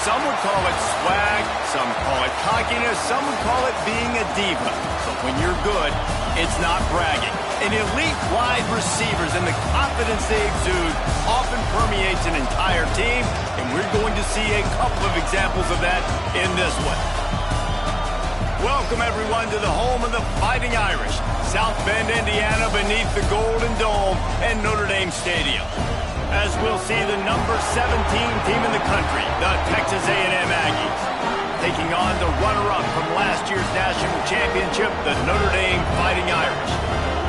Some would call it swag, some call it cockiness, some would call it being a diva. But when you're good, it's not bragging. An elite wide receivers and the confidence they exude often permeates an entire team, and we're going to see a couple of examples of that in this one. Welcome, everyone, to the home of the Fighting Irish, South Bend, Indiana, beneath the Golden Dome and Notre Dame Stadium. As we'll see the number 17 team in the country, the Texas A&M Aggies, taking on the runner-up from last year's national championship, the Notre Dame Fighting Irish.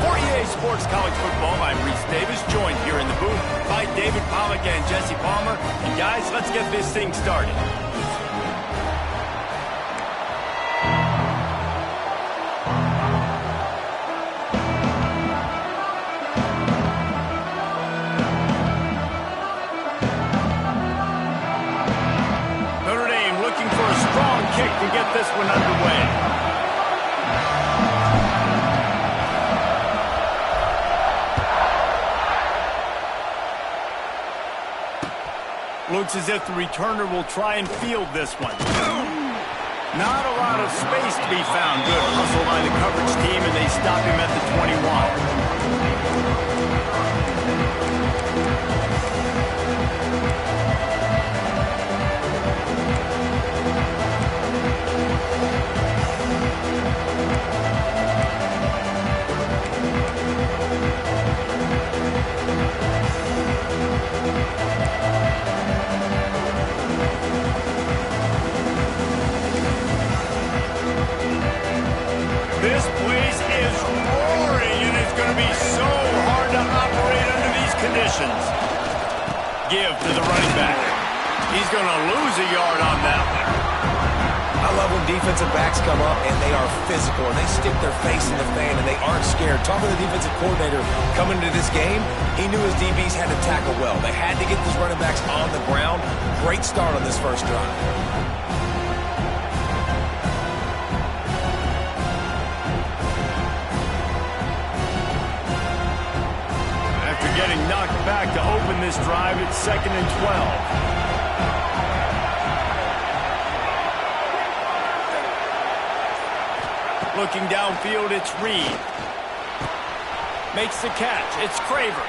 For EA Sports College Football, I'm Reese Davis, joined here in the booth by David Pollack and Jesse Palmer. And guys, let's get this thing started. Kick to get this one underway. Looks as if the returner will try and field this one. Not a lot of space to be found. Good hustle by the coverage team, and they stop him at the 21. This place is roaring, and it's going to be so hard to operate under these conditions. Give to the running back. He's going to lose a yard on that one. I love when defensive backs come up and they are physical and they stick their face in the fan and they aren't scared. Talking to the defensive coordinator coming into this game, he knew his DBs had to tackle well. They had to get these running backs on the ground. Great start on this first drive. Getting knocked back to open this drive. It's 2nd and 12. Looking downfield, it's Reed. Makes the catch. It's Craver.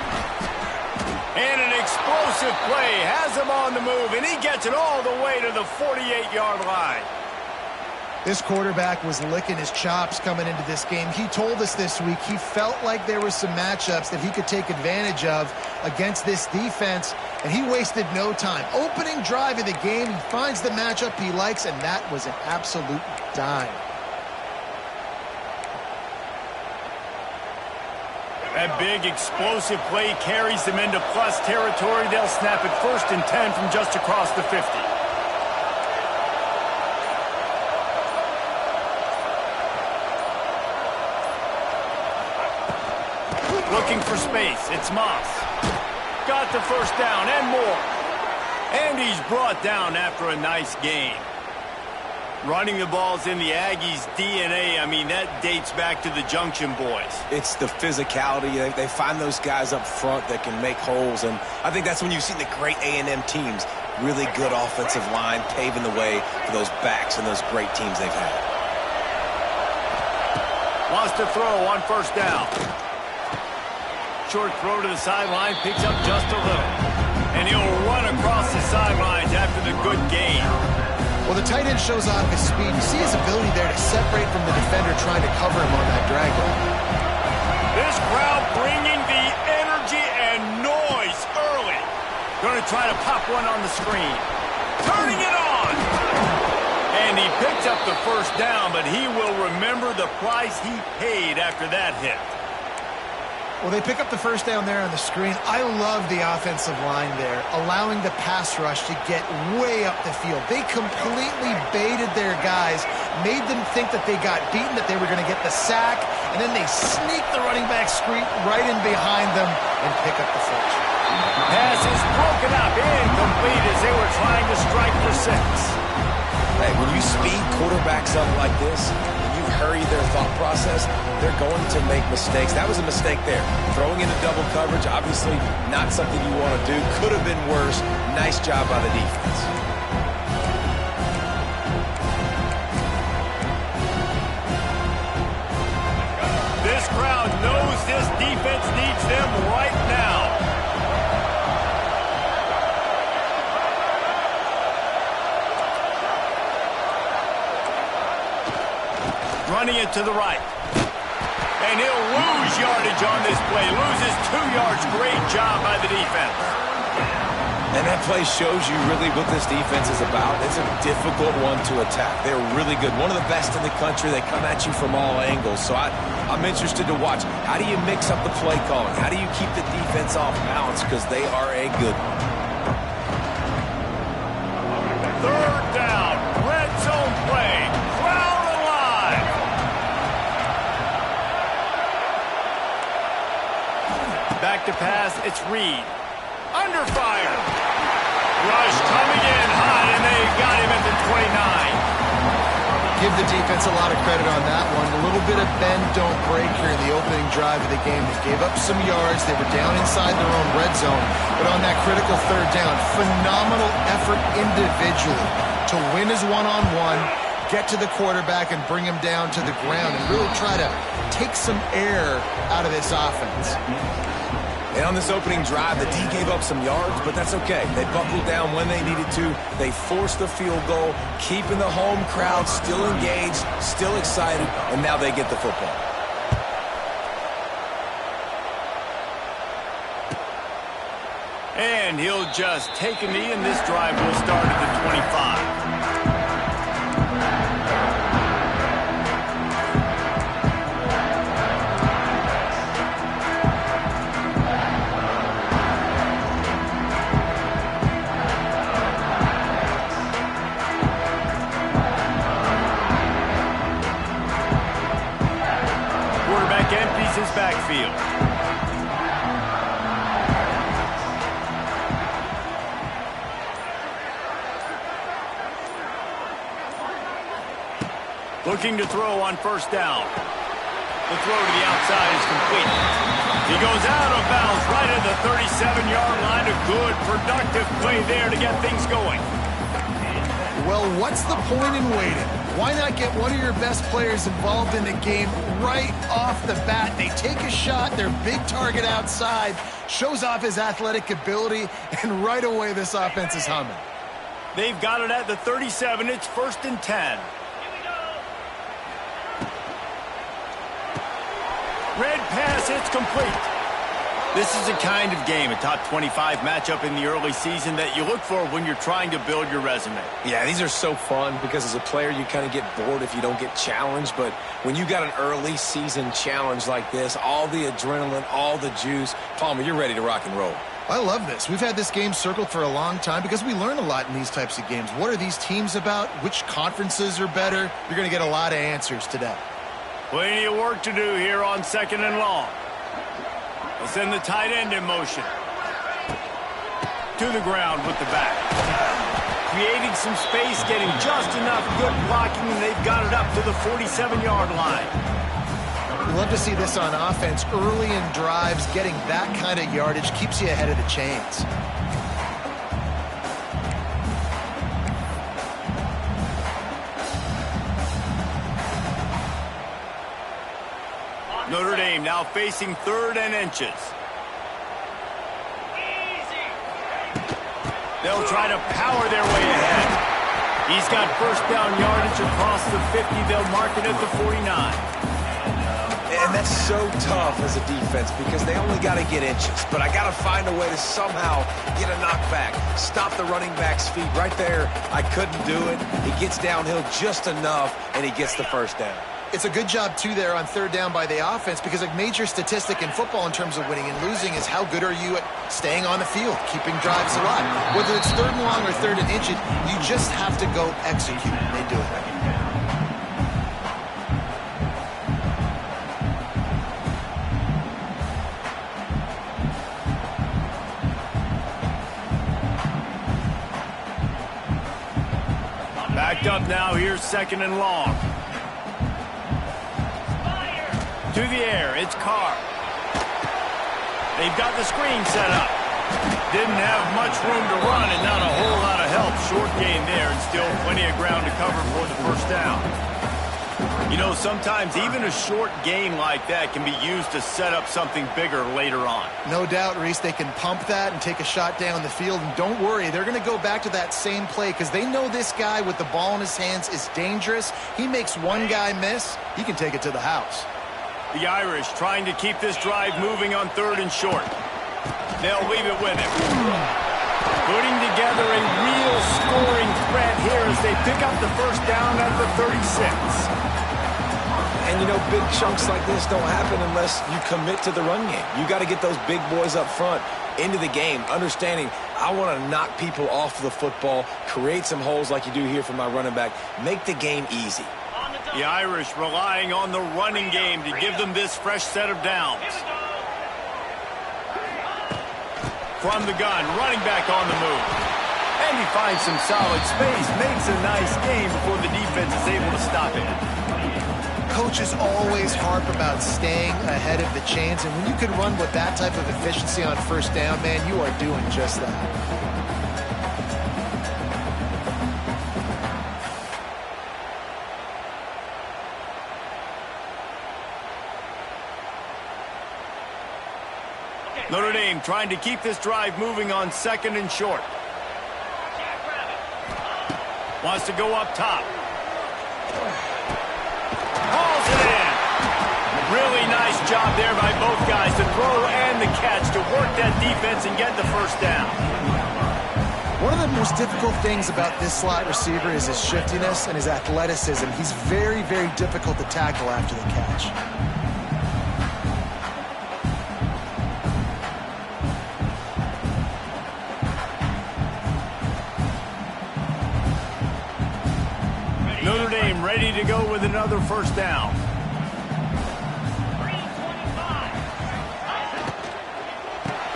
And an explosive play. Has him on the move, and he gets it all the way to the 48-yard line. This quarterback was licking his chops coming into this game. He told us this week he felt like there were some matchups that he could take advantage of against this defense, and he wasted no time. Opening drive of the game, he finds the matchup he likes, and that was an absolute dime. That big explosive play carries them into plus territory. They'll snap it 1st and 10 from just across the 50. Looking for space. It's Moss. Got the first down and more. And he's brought down after a nice gain. Running the ball's in the Aggies' DNA. I mean, that dates back to the Junction Boys. It's the physicality. They find those guys up front that can make holes, and I think that's when you see the great A&M teams. Really good offensive line paving the way for those backs and those great teams they've had. Wants to throw on 1st down. Short throw to the sideline, picks up just a little. And he'll run across the sidelines after the good gain. Well, the tight end shows off his speed. You see his ability there to separate from the defender trying to cover him on that drag route. This crowd bringing the energy and noise early. Going to try to pop one on the screen. Turning it on. And he picked up the 1st down, but he will remember the price he paid after that hit. Well, they pick up the 1st down there on the screen. I love the offensive line there, allowing the pass rush to get way up the field. They completely baited their guys, made them think that they got beaten, that they were going to get the sack, and then they sneak the running back screen right in behind them and pick up the first. Pass is broken up, incomplete as they were trying to strike for 6. Hey, when you speed quarterbacks up like this, hurry their thought process, they're going to make mistakes. That was a mistake there. Throwing into double coverage, obviously not something you want to do. Could have been worse. Nice job by the defense. This crowd knows this defense needs them right now. Running it to the right. And he'll lose yardage on this play. Loses 2 yards. Great job by the defense. And that play shows you really what this defense is about. It's a difficult one to attack. They're really good. One of the best in the country. They come at you from all angles. So I'm interested to watch. How do you mix up the play calling? How do you keep the defense off balance? Because they are a good one. 3rd down. Red zone play. Crowd alive. Back to pass. It's Reed. Under fire. Rush coming in hot, and they got him at the 29. Give the defense a lot of credit on that one. A little bit of bend, don't break here in the opening drive of the game. They gave up some yards. They were down inside their own red zone. But on that critical 3rd down, phenomenal effort individually to win his one-on-one, get to the quarterback and bring him down to the ground and really try to take some air out of this offense. And on this opening drive, the D gave up some yards, but that's okay. They buckled down when they needed to. They forced the field goal, keeping the home crowd still engaged, still excited, and now they get the football. And he'll just take a knee, and this drive will start at the 25. Empties his backfield. Looking to throw on 1st down. The throw to the outside is complete. He goes out of bounds right at the 37-yard line. A good, productive play there to get things going. Well, what's the point in waiting? Why not get one of your best players involved in the game right off the bat? They take a shot, their big target outside, shows off his athletic ability, and right away this offense is humming. They've got it at the 37. It's 1st and 10. Red pass, it's complete. This is a kind of game, a top 25 matchup in the early season that you look for when you're trying to build your resume. Yeah, these are so fun because as a player, you kind of get bored if you don't get challenged. But when you got an early season challenge like this, all the adrenaline, all the juice, Palmer, you're ready to rock and roll. I love this. We've had this game circled for a long time because we learn a lot in these types of games. What are these teams about? Which conferences are better? You're going to get a lot of answers today. Plenty of work to do here on 2nd and long. We'll send the tight end in motion. To the ground with the back. Creating some space, getting just enough good blocking, and they've got it up to the 47-yard line. We love to see this on offense. Early in drives, getting that kind of yardage keeps you ahead of the chains. Notre Dame now facing 3rd and inches. They'll try to power their way ahead. He's got 1st down yardage across the 50. They'll mark it at the 49. And that's so tough as a defense because they only got to get inches. But I got to find a way to somehow get a knockback, stop the running back's feet. Right there, I couldn't do it. He gets downhill just enough, and he gets the 1st down. It's a good job, too, there on 3rd down by the offense because a major statistic in football in terms of winning and losing is how good are you at staying on the field, keeping drives alive. Whether it's 3rd and long or 3rd and inches, you just have to go execute. They do it. Backed up now, here's 2nd and long. To the air, it's Carr. They've got the screen set up. Didn't have much room to run and not a whole lot of help. Short gain there and still plenty of ground to cover for the 1st down. You know, sometimes even a short gain like that can be used to set up something bigger later on. No doubt, Reese, they can pump that and take a shot down the field. And don't worry, they're going to go back to that same play because they know this guy with the ball in his hands is dangerous. He makes one guy miss, he can take it to the house. The Irish trying to keep this drive moving on 3rd and short. They'll leave it with him. Putting together a real scoring threat here as they pick up the first down at the 36. And, you know, big chunks like this don't happen unless you commit to the run game. You got to get those big boys up front into the game, understanding I want to knock people off the football, create some holes like you do here for my running back, make the game easy. The Irish relying on the running game to give them this fresh set of downs. From the gun, running back on the move. And he finds some solid space, makes a nice game before the defense is able to stop it. Coaches always harp about staying ahead of the chains, and when you can run with that type of efficiency on first down, man, you are doing just that. Notre Dame trying to keep this drive moving on 2nd and short. Wants to go up top. Hauls it in. Really nice job there by both guys to throw and the catch to work that defense and get the first down. One of the most difficult things about this slot receiver is his shiftiness and his athleticism. He's very, very difficult to tackle after the catch. Notre Dame ready to go with another first down.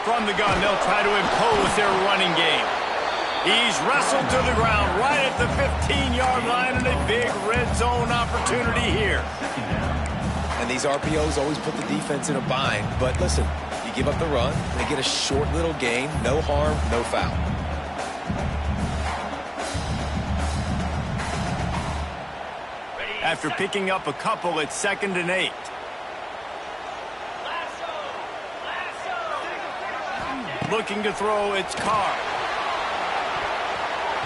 From the gun, they'll try to impose their running game. He's wrestled to the ground right at the 15-yard line and a big red zone opportunity here. And these RPOs always put the defense in a bind. But listen, you give up the run, they get a short little gain, no harm, no foul. After picking up a couple, it's 2nd and 8. Looking to throw, it's Carr.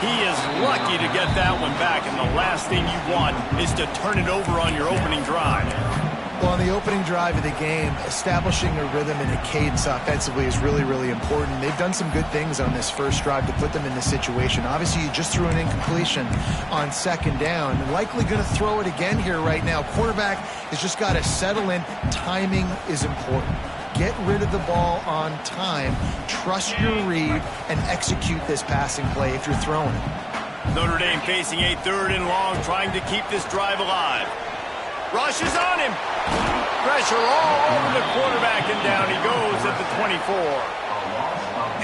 He is lucky to get that one back, and the last thing you want is to turn it over on your opening drive. Well, on the opening drive of the game, establishing a rhythm and a cadence offensively is really, really important. They've done some good things on this first drive to put them in this situation. Obviously, you just threw an incompletion on 2nd down. Likely going to throw it again here right now. Quarterback has just got to settle in. Timing is important. Get rid of the ball on time. Trust your read and execute this passing play if you're throwing it. Notre Dame facing a 3rd and long, trying to keep this drive alive. Rush is on him. Pressure all over the quarterback, and down he goes at the 24.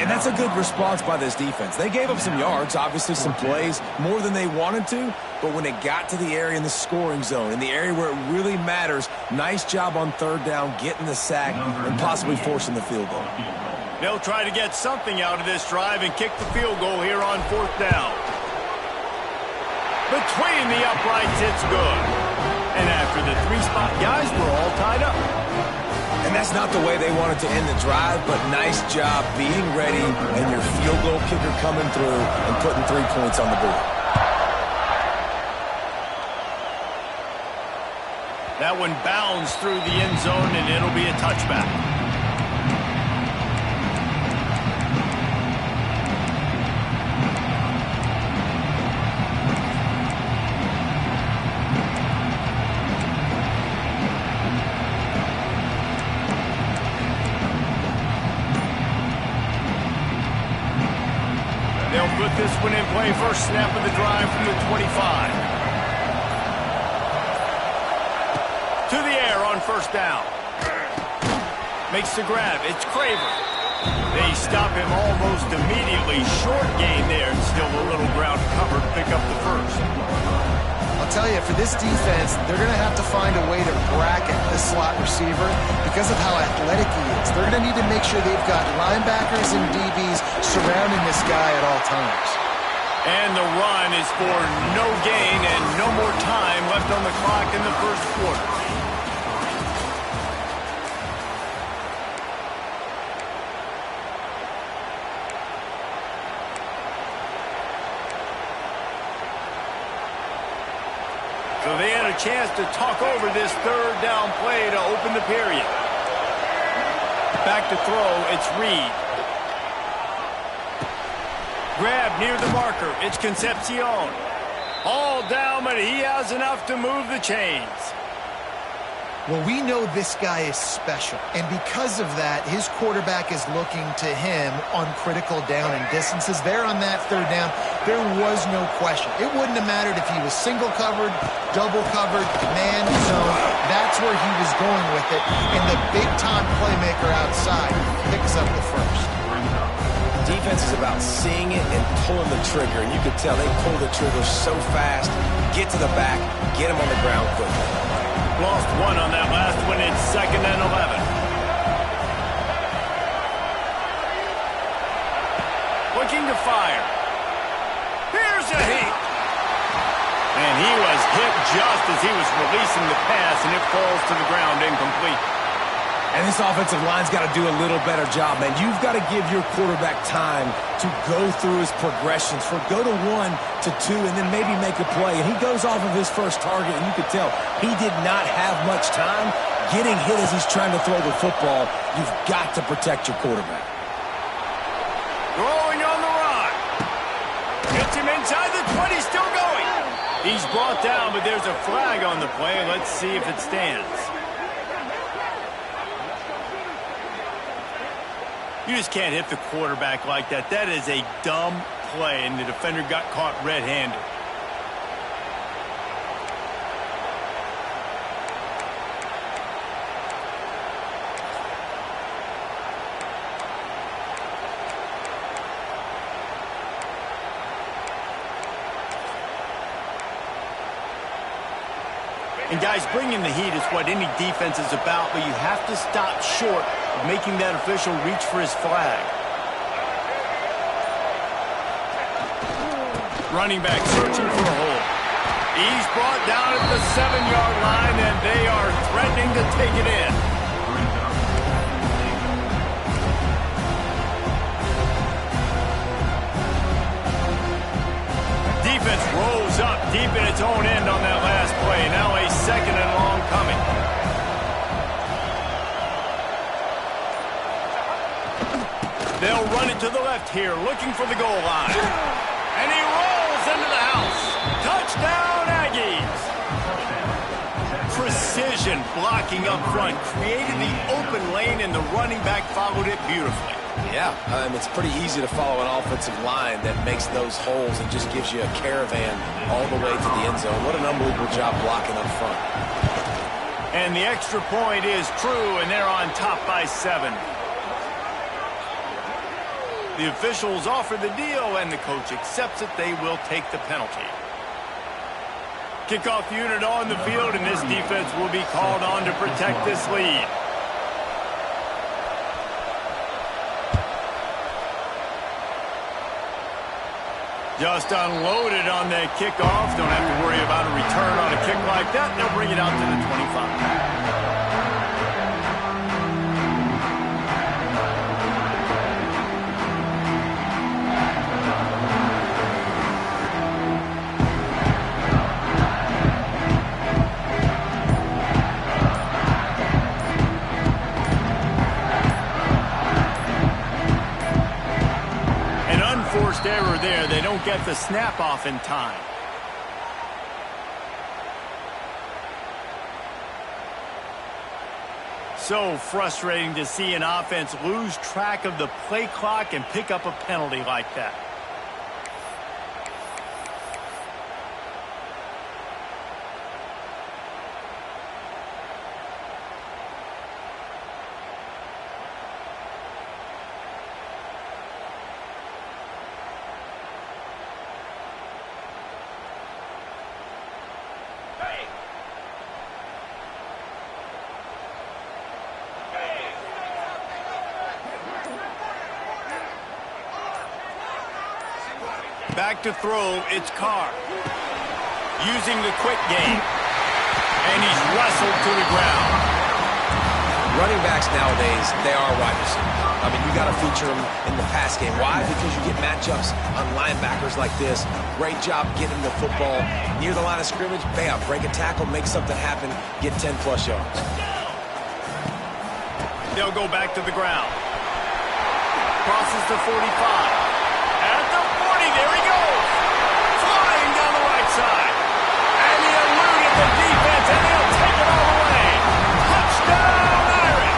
And that's a good response by this defense. They gave up some yards, obviously some plays, more than they wanted to, but when it got to the area in the scoring zone, in the area where it really matters, nice job on 3rd down, getting the sack, and possibly forcing the field goal. They'll try to get something out of this drive and kick the field goal here on 4th down. Between the uprights, it's good. And after the 3-spot guys, we're all tied up. And that's not the way they wanted to end the drive, but nice job being ready and your field goal kicker coming through and putting 3 points on the board. That one bounds through the end zone, and it'll be a touchback. Put this one in play, first snap of the drive from the 25. To the air on 1st down. Makes the grab. It's Craver. They stop him almost immediately. Short gain there, and still a little ground cover to pick up the first. I'll tell you, for this defense, they're going to have to find a way to bracket this slot receiver because of how athletic he is. They're going to need to make sure they've got linebackers and DBs surrounding this guy at all times. And the run is for no gain and no more time left on the clock in the first quarter. So they had a chance to talk over this third down play to open the period. Back to throw, it's Reed. Grab near the marker, it's Concepcion. All down, but he has enough to move the chains. Well, we know this guy is special, and because of that, his quarterback is looking to him on critical down and distances. There on that third down, there was no question. It wouldn't have mattered if he was single covered, double covered, man zone. That's where he was going with it, and the big-time playmaker outside picks up the first. Defense is about seeing it and pulling the trigger, and you could tell they pull the trigger so fast, get to the back, get him on the ground quickly. Lost one on that last one. It's 2nd and 11. Looking to fire. Here's a hit. And he was hit just as he was releasing the pass, and it falls to the ground incomplete. And this offensive line's got to do a little better job, man. You've got to give your quarterback time to go through his progressions, for go to 1 to 2 and then maybe make a play. And he goes off of his first target, and you could tell he did not have much time getting hit as he's trying to throw the football. You've got to protect your quarterback. Throwing on the run. Gets him inside the 20, still going. He's brought down, but there's a flag on the play. Let's see if it stands. You just can't hit the quarterback like that. That is a dumb play, and the defender got caught red-handed. And guys, bringing the heat is what any defense is about, but you have to stop short of making that official reach for his flag. Running back searching for a hole. He's brought down at the 7-yard line, and they are threatening to take it in. Defense rolls up deep in its own end on that last play. Now a 2nd and long coming. They'll run it to the left here, looking for the goal line. And he rolls into the house. Touchdown, Aggies. Precision blocking up front created the open lane, and the running back followed it beautifully. Yeah, it's pretty easy to follow an offensive line that makes those holes and just gives you a caravan all the way to the end zone. What an unbelievable job blocking up front. And the extra point is true, and they're on top by 7. The officials offer the deal, and the coach accepts it. They will take the penalty. Kickoff unit on the field, and this defense will be called on to protect this lead. Just unloaded on that kickoff. Don't have to worry about a return on a kick like that. They'll bring it out to the 25. Error there. They don't get the snap off in time. So frustrating to see an offense lose track of the play clock and pick up a penalty like that. Back to throw, it's Carr. Using the quick game. And he's wrestled to the ground. Running backs nowadays, they are wide receivers. I mean, you got to feature them in the pass game. Why? Because you get matchups on linebackers like this. Great job getting the football near the line of scrimmage. Bam, break a tackle, make something happen, get 10-plus yards. They'll go back to the ground. Crosses the 45. At the 40, there he goes. Flying down the right side. And he eluded the defense, and he'll take it all the way. Touchdown, Irish.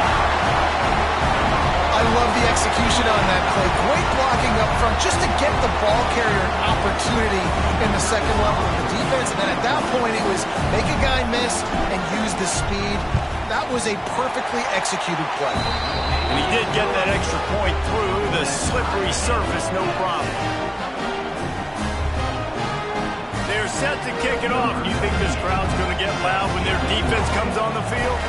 I love the execution on that play. Great blocking up front just to get the ball carrier an opportunity in the second level of the defense. And then at that point, it was make a guy miss and use the speed. That was a perfectly executed play. And he did get that extra point through the slippery surface, no problem. They're set to kick it off. You think this crowd's going to get loud when their defense comes on the field?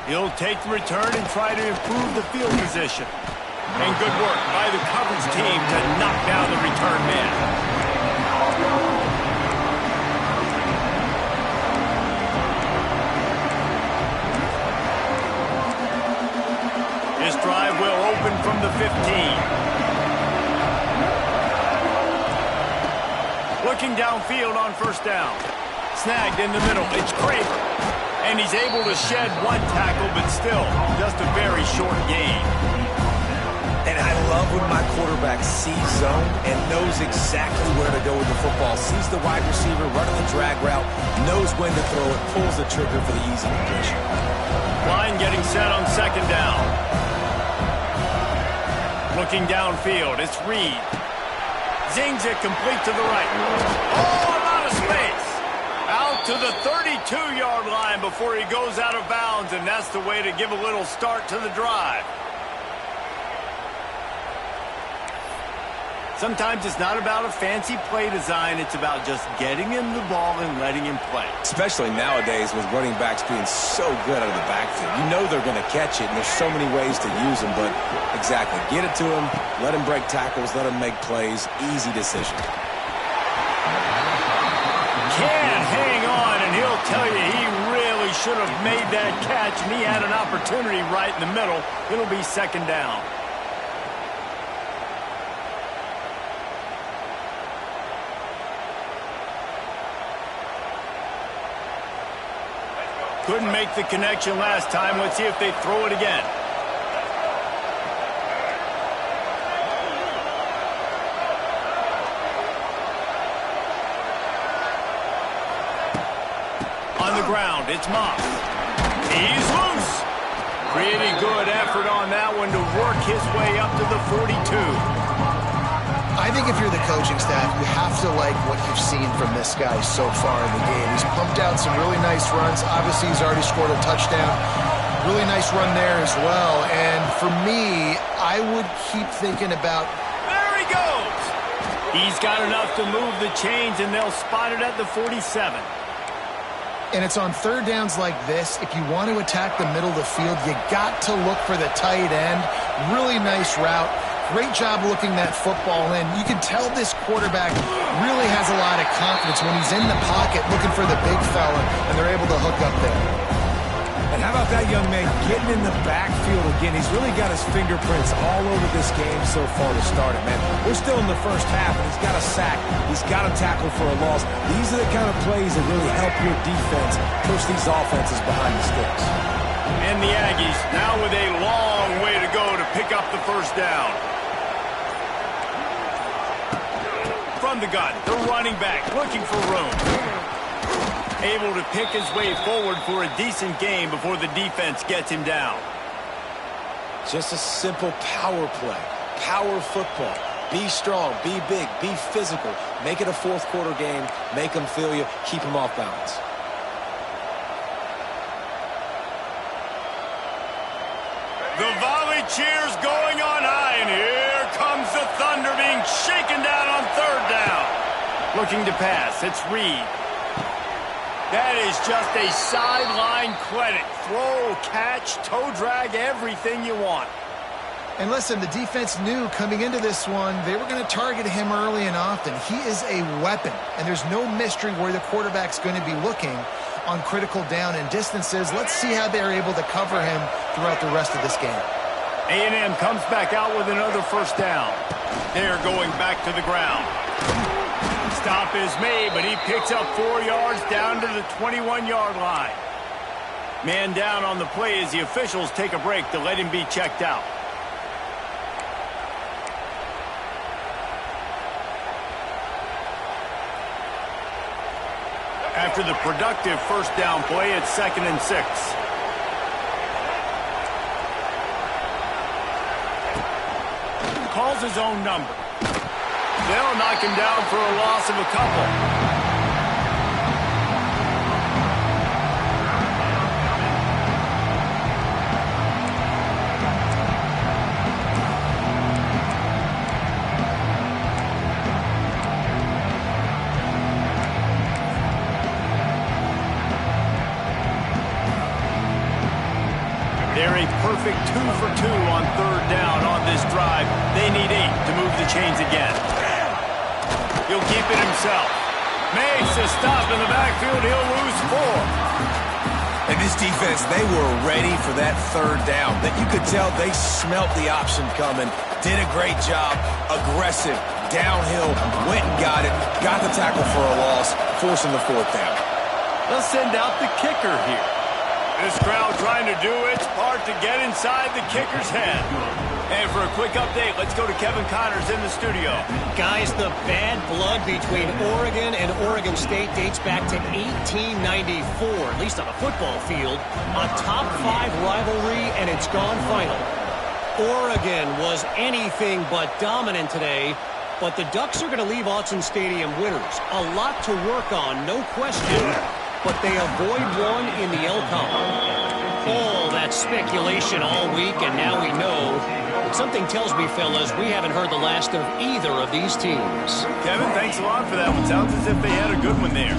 He'll take the return and try to improve the field position. And good work by the coverage team to knock down the return man. This drive will open from the 15. Looking downfield on first down. Snagged in the middle. It's Craver. And he's able to shed one tackle, but still just a very short gain. And I love when my quarterback sees zone and knows exactly where to go with the football. Sees the wide receiver running the drag route, knows when to throw it, pulls the trigger for the easy completion. Line getting set on second down. Looking downfield, it's Reed. Zings it complete to the right. Oh, a lot of space. Out to the 32-yard line before he goes out of bounds, and that's the way to give a little start to the drive. Sometimes it's not about a fancy play design. It's about just getting him the ball and letting him play. Especially nowadays with running backs being so good out of the backfield. You know they're going to catch it, and there's so many ways to use them. But exactly, get it to him, let him break tackles, let him make plays. Easy decision. Can't hang on, and he'll tell you he really should have made that catch, and he had an opportunity right in the middle. It'll be second down. Couldn't make the connection last time. Let's see if they throw it again. On the ground, it's Moss. He's loose. Pretty good effort on that one to work his way up to the 42. I think if you're the coaching staff, you have to like what you've seen from this guy so far in the game. He's pumped out some really nice runs. Obviously, he's already scored a touchdown. Really nice run there as well. And for me, I would keep thinking about... There he goes! He's got enough to move the chains, and they'll spot it at the 47. And it's on third downs like this. If you want to attack the middle of the field, you got to look for the tight end. Really nice route. Great job looking that football in. You can tell this quarterback really has a lot of confidence when he's in the pocket looking for the big fella, and they're able to hook up there. And how about that young man getting in the backfield again? He's really got his fingerprints all over this game so far to start it, man. We're still in the first half, and he's got a sack. He's got a tackle for a loss. These are the kind of plays that really help your defense push these offenses behind the sticks. And the Aggies now with a long way to go to pick up the first down. From the gun, the running back looking for room. Able to pick his way forward for a decent game before the defense gets him down. Just a simple power play. Power football. Be strong, be big, be physical. Make it a fourth quarter game. Make them feel you. Keep them off balance. The volley cheers going on high, and here comes the Thunder being shaken down on third down. Looking to pass, it's Reed. That is just a sideline clinic. Throw, catch, toe drag, everything you want. And listen, the defense knew coming into this one, they were going to target him early and often. He is a weapon, and there's no mystery where the quarterback's going to be looking on critical down and distances. Let's see how they're able to cover him throughout the rest of this game. A&M comes back out with another first down. They're going back to the ground. Stop is made, but he picks up 4 yards down to the 21-yard line. Man down on the play as the officials take a break to let him be checked out. After the productive first down play, it's 2nd and 6. Calls his own number. They'll knock him down for a loss of a couple. They're a perfect 2 for 2 on 3rd down on this drive. They need 8 to move the chains again. He'll keep it himself. Makes a stop in the backfield. He'll lose 4. And this defense, they were ready for that 3rd down. That you could tell they smelt the option coming. Did a great job. Aggressive. Downhill. Went and got it. Got the tackle for a loss. Forcing the 4th down. They'll send out the kicker here. This crowd trying to do its part to get inside the kicker's head. And for a quick update, let's go to Kevin Connors in the studio. Guys, the bad blood between Oregon and Oregon State dates back to 1894, at least on a football field. A top 5 rivalry, and it's gone final. Oregon was anything but dominant today, but the Ducks are going to leave Autzen Stadium winners. A lot to work on, no question. But they avoid one in the L column. All that speculation all week, and now we know. But something tells me, fellas, we haven't heard the last of either of these teams. Kevin, thanks a lot for that one. Sounds as if they had a good one there.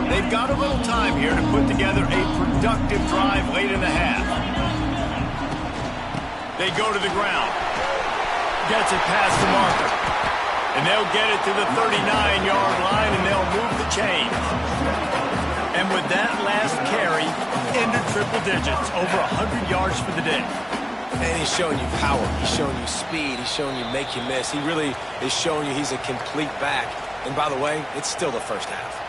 They've got a little time here to put together a productive drive late in the half. They go to the ground. Gets it past the marker. And they'll get it to the 39-yard line, and they'll move the chains. And with that last carry, into triple digits, over 100 yards for the day. And he's showing you power. He's showing you speed. He's showing you make you miss. He really is showing you he's a complete back. And by the way, it's still the first half.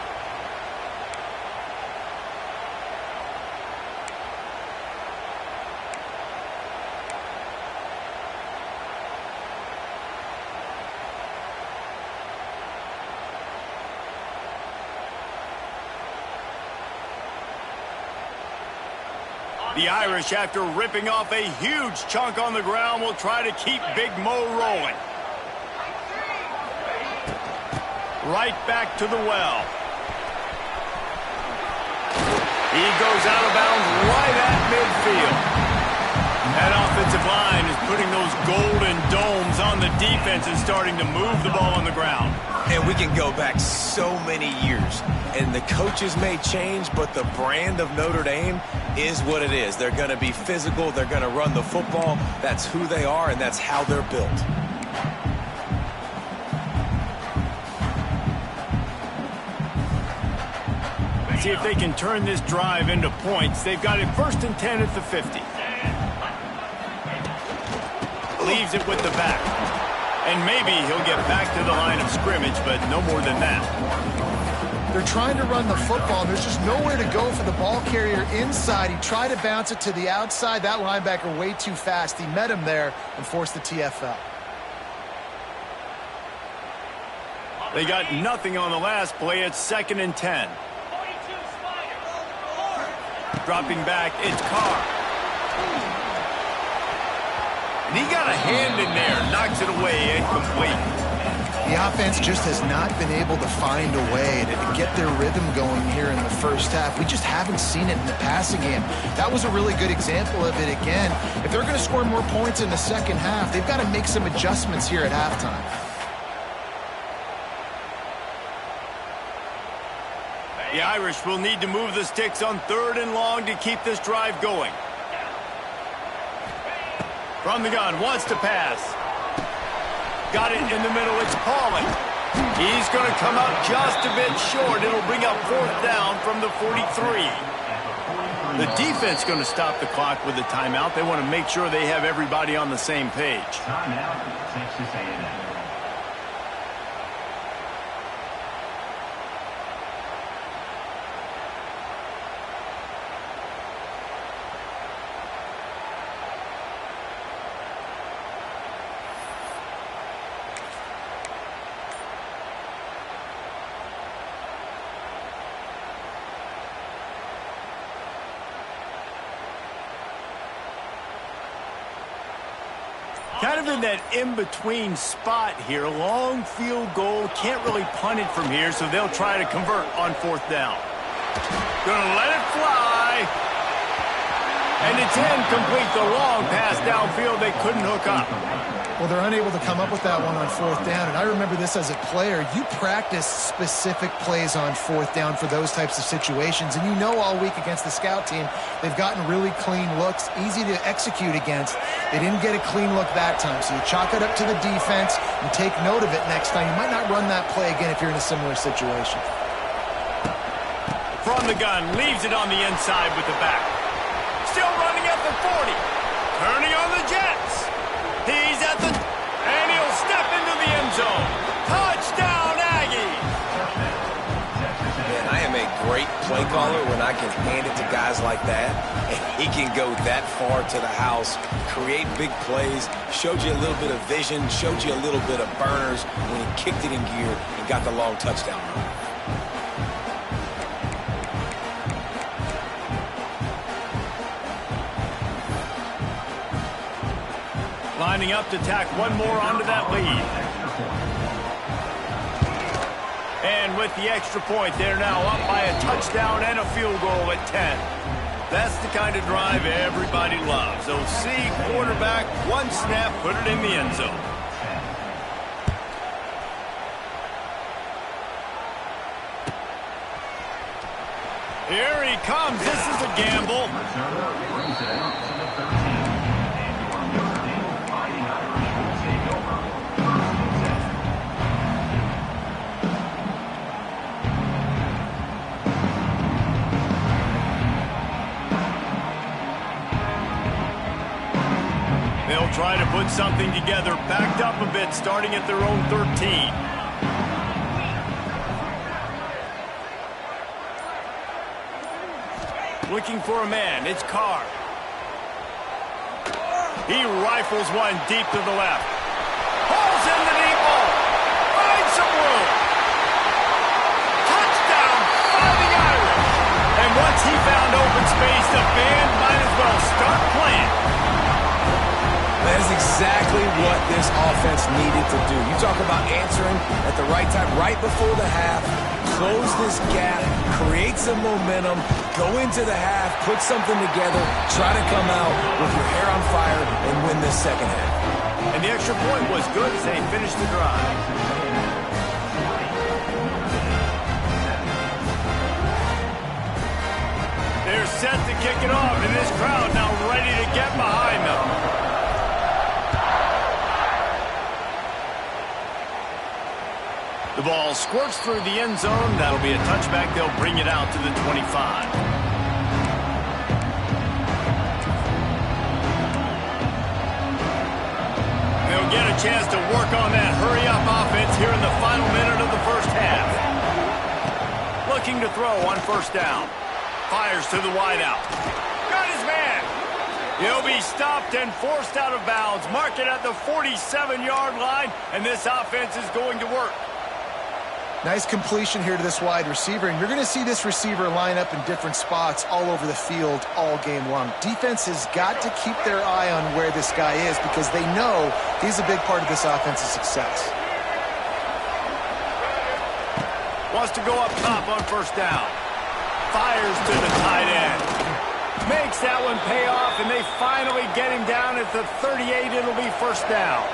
The Irish, after ripping off a huge chunk on the ground, will try to keep Big Mo rolling. Right back to the well. He goes out of bounds right at midfield. That offensive line is putting those golden domes on the defense and starting to move the ball on the ground. And we can go back so many years. And the coaches may change, but the brand of Notre Dame is what it is. They're going to be physical. They're going to run the football. That's who they are, and that's how they're built. See if they can turn this drive into points. They've got it 1st and 10 at the 50. Leaves it with the back. And maybe he'll get back to the line of scrimmage, but no more than that. They're trying to run the football. There's just nowhere to go for the ball carrier inside. He tried to bounce it to the outside. That linebacker way too fast. He met him there and forced the TFL. They got nothing on the last play. It's 2nd and 10. Dropping back, it's Carr. And he got a hand in there, knocks it away, incomplete. The offense just has not been able to find a way to get their rhythm going here in the first half. We just haven't seen it in the passing game. That was a really good example of it again. If they're going to score more points in the second half, they've got to make some adjustments here at halftime. The Irish will need to move the sticks on 3rd and long to keep this drive going. From the gun, wants to pass. Got it in the middle, it's Pauling. He's going to come out just a bit short. It'll bring up 4th down from the 43. The defense going to stop the clock with the timeout. They want to make sure they have everybody on the same page. Timeout, Texas A&M. Kind of in that in-between spot here. Long field goal. Can't really punt it from here, so they'll try to convert on 4th down. Gonna let it fly. And it's incomplete. The long pass downfield they couldn't hook up. Well, they're unable to come up with that one on 4th down, and I remember this as a player. You practice specific plays on 4th down for those types of situations, and you know all week against the scout team, they've gotten really clean looks, easy to execute against. They didn't get a clean look that time, so you chalk it up to the defense and take note of it next time. You might not run that play again if you're in a similar situation. From the gun, leaves it on the inside with the back. Still running at the 40. Turning on the Jets. He's at the... And he'll step into the end zone. Touchdown, Aggies! Man, I am a great play caller when I can hand it to guys like that. And he can go that far to the house, create big plays, showed you a little bit of vision, showed you a little bit of burners when he kicked it in gear and got the long touchdown run. Lining up to tack one more onto that lead. And with the extra point, they're now up by a touchdown and a field goal at 10. That's the kind of drive everybody loves. OC, quarterback, one snap, put it in the end zone. Here he comes. This is a gamble. They'll try to put something together, backed up a bit, starting at their own 13. Looking for a man, it's Carr. He rifles one deep to the left. Pulls in the deep ball. Finds some room. Touchdown, Fighting Irish. And once he found open space, the band might as well start playing. That is exactly what this offense needed to do. You talk about answering at the right time, right before the half, close this gap, create some momentum, go into the half, put something together, try to come out with your hair on fire and win this second half. And the extra point was good as they finished the drive. They're set to kick it off, and this crowd now ready to get behind them. The ball squirts through the end zone. That'll be a touchback. They'll bring it out to the 25. They'll get a chance to work on that hurry-up offense here in the final minute of the first half. Looking to throw on 1st down. Fires to the wideout. Got his man. He'll be stopped and forced out of bounds. Mark it at the 47-yard line, and this offense is going to work. Nice completion here to this wide receiver, and you're going to see this receiver line up in different spots all over the field all game long. Defense has got to keep their eye on where this guy is because they know he's a big part of this offense's success. Wants to go up top on first down. Fires to the tight end. Makes that one pay off, and they finally get him down at the 38. It'll be first down.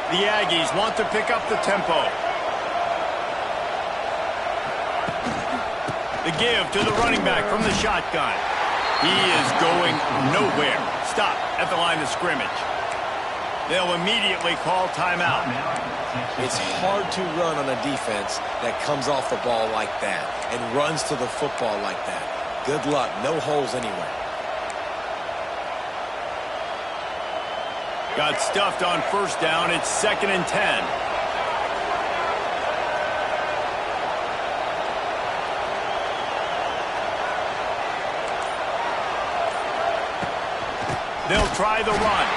The Aggies want to pick up the tempo. The give to the running back from the shotgun. He is going nowhere. Stop at the line of scrimmage. They'll immediately call timeout. It's hard to run on a defense that comes off the ball like that and runs to the football like that. Good luck. No holes anywhere. Got stuffed on first down. It's 2nd and 10. They'll try the run.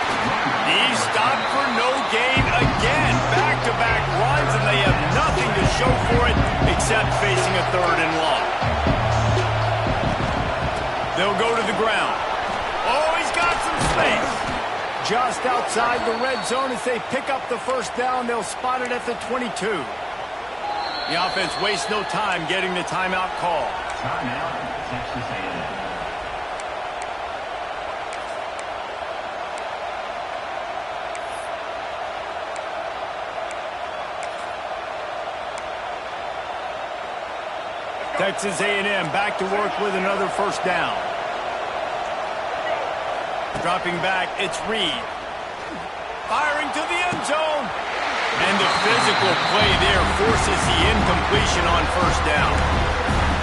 He's stopped for no gain again. Back-to-back runs, and they have nothing to show for it except facing a 3rd and long. They'll go to the ground. Oh, he's got some space. Just outside the red zone as they pick up the first down. They'll spot it at the 22. The offense wastes no time getting the timeout call. Timeout, Texas A&M. Texas A&M back to work with another first down. Dropping back, it's Reed. Firing to the end zone. And the physical play there forces the incompletion on first down.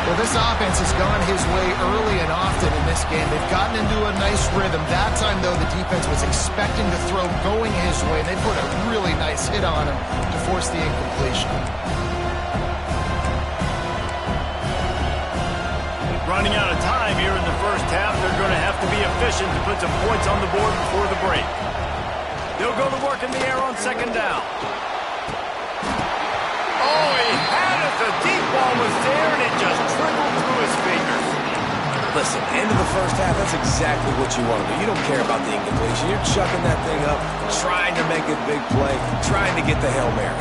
Well, this offense has gone his way early and often in this game. They've gotten into a nice rhythm. That time, though, the defense was expecting the throw going his way. They put a really nice hit on him to force the incompletion. Running out of time here in the first half. They're going to have to be efficient to put some points on the board before the break. They'll go to work in the air on second down. Oh, he had it. The deep ball was there, and it just trickled through his fingers. Listen, end of the first half, that's exactly what you want to do. You don't care about the incompletion. You're chucking that thing up, trying to make a big play, trying to get the Hail Mary.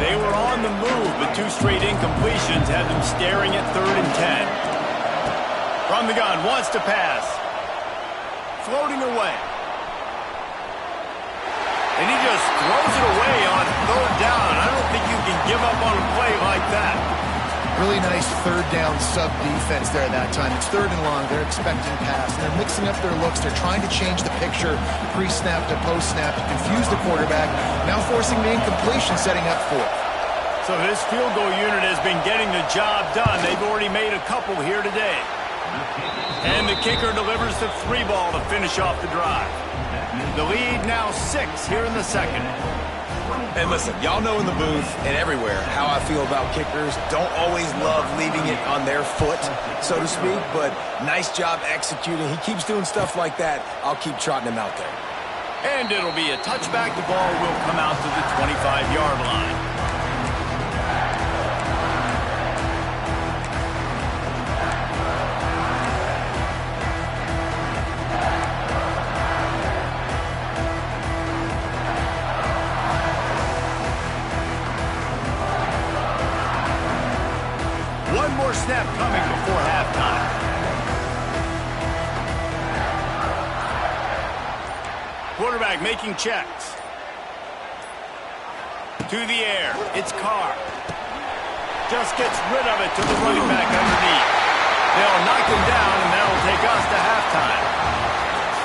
They were on the move, but 2 straight incompletions had them staring at 3rd and 10. From the gun, wants to pass. Floating away. And he just throws it away on 3rd down. I don't think you can give up on a play like that. Really nice 3rd down sub defense there that time. It's 3rd and long. They're expecting pass. They're mixing up their looks. They're trying to change the picture pre-snap to post-snap to confuse the quarterback. Now forcing the incompletion, setting up 4th. So this field goal unit has been getting the job done. They've already made a couple here today. And the kicker delivers the 3 ball to finish off the drive. The lead now 6 here in the second. And listen, y'all know in the booth and everywhere how I feel about kickers. Don't always love leaving it on their foot, so to speak, but nice job executing. He keeps doing stuff like that. I'll keep trotting him out there. And it'll be a touchback. The ball will come out to the 25-yard line. Snap coming before halftime. Quarterback making checks. To the air. It's Carr. Just gets rid of it to the running back underneath. They'll knock him down, and that'll take us to halftime.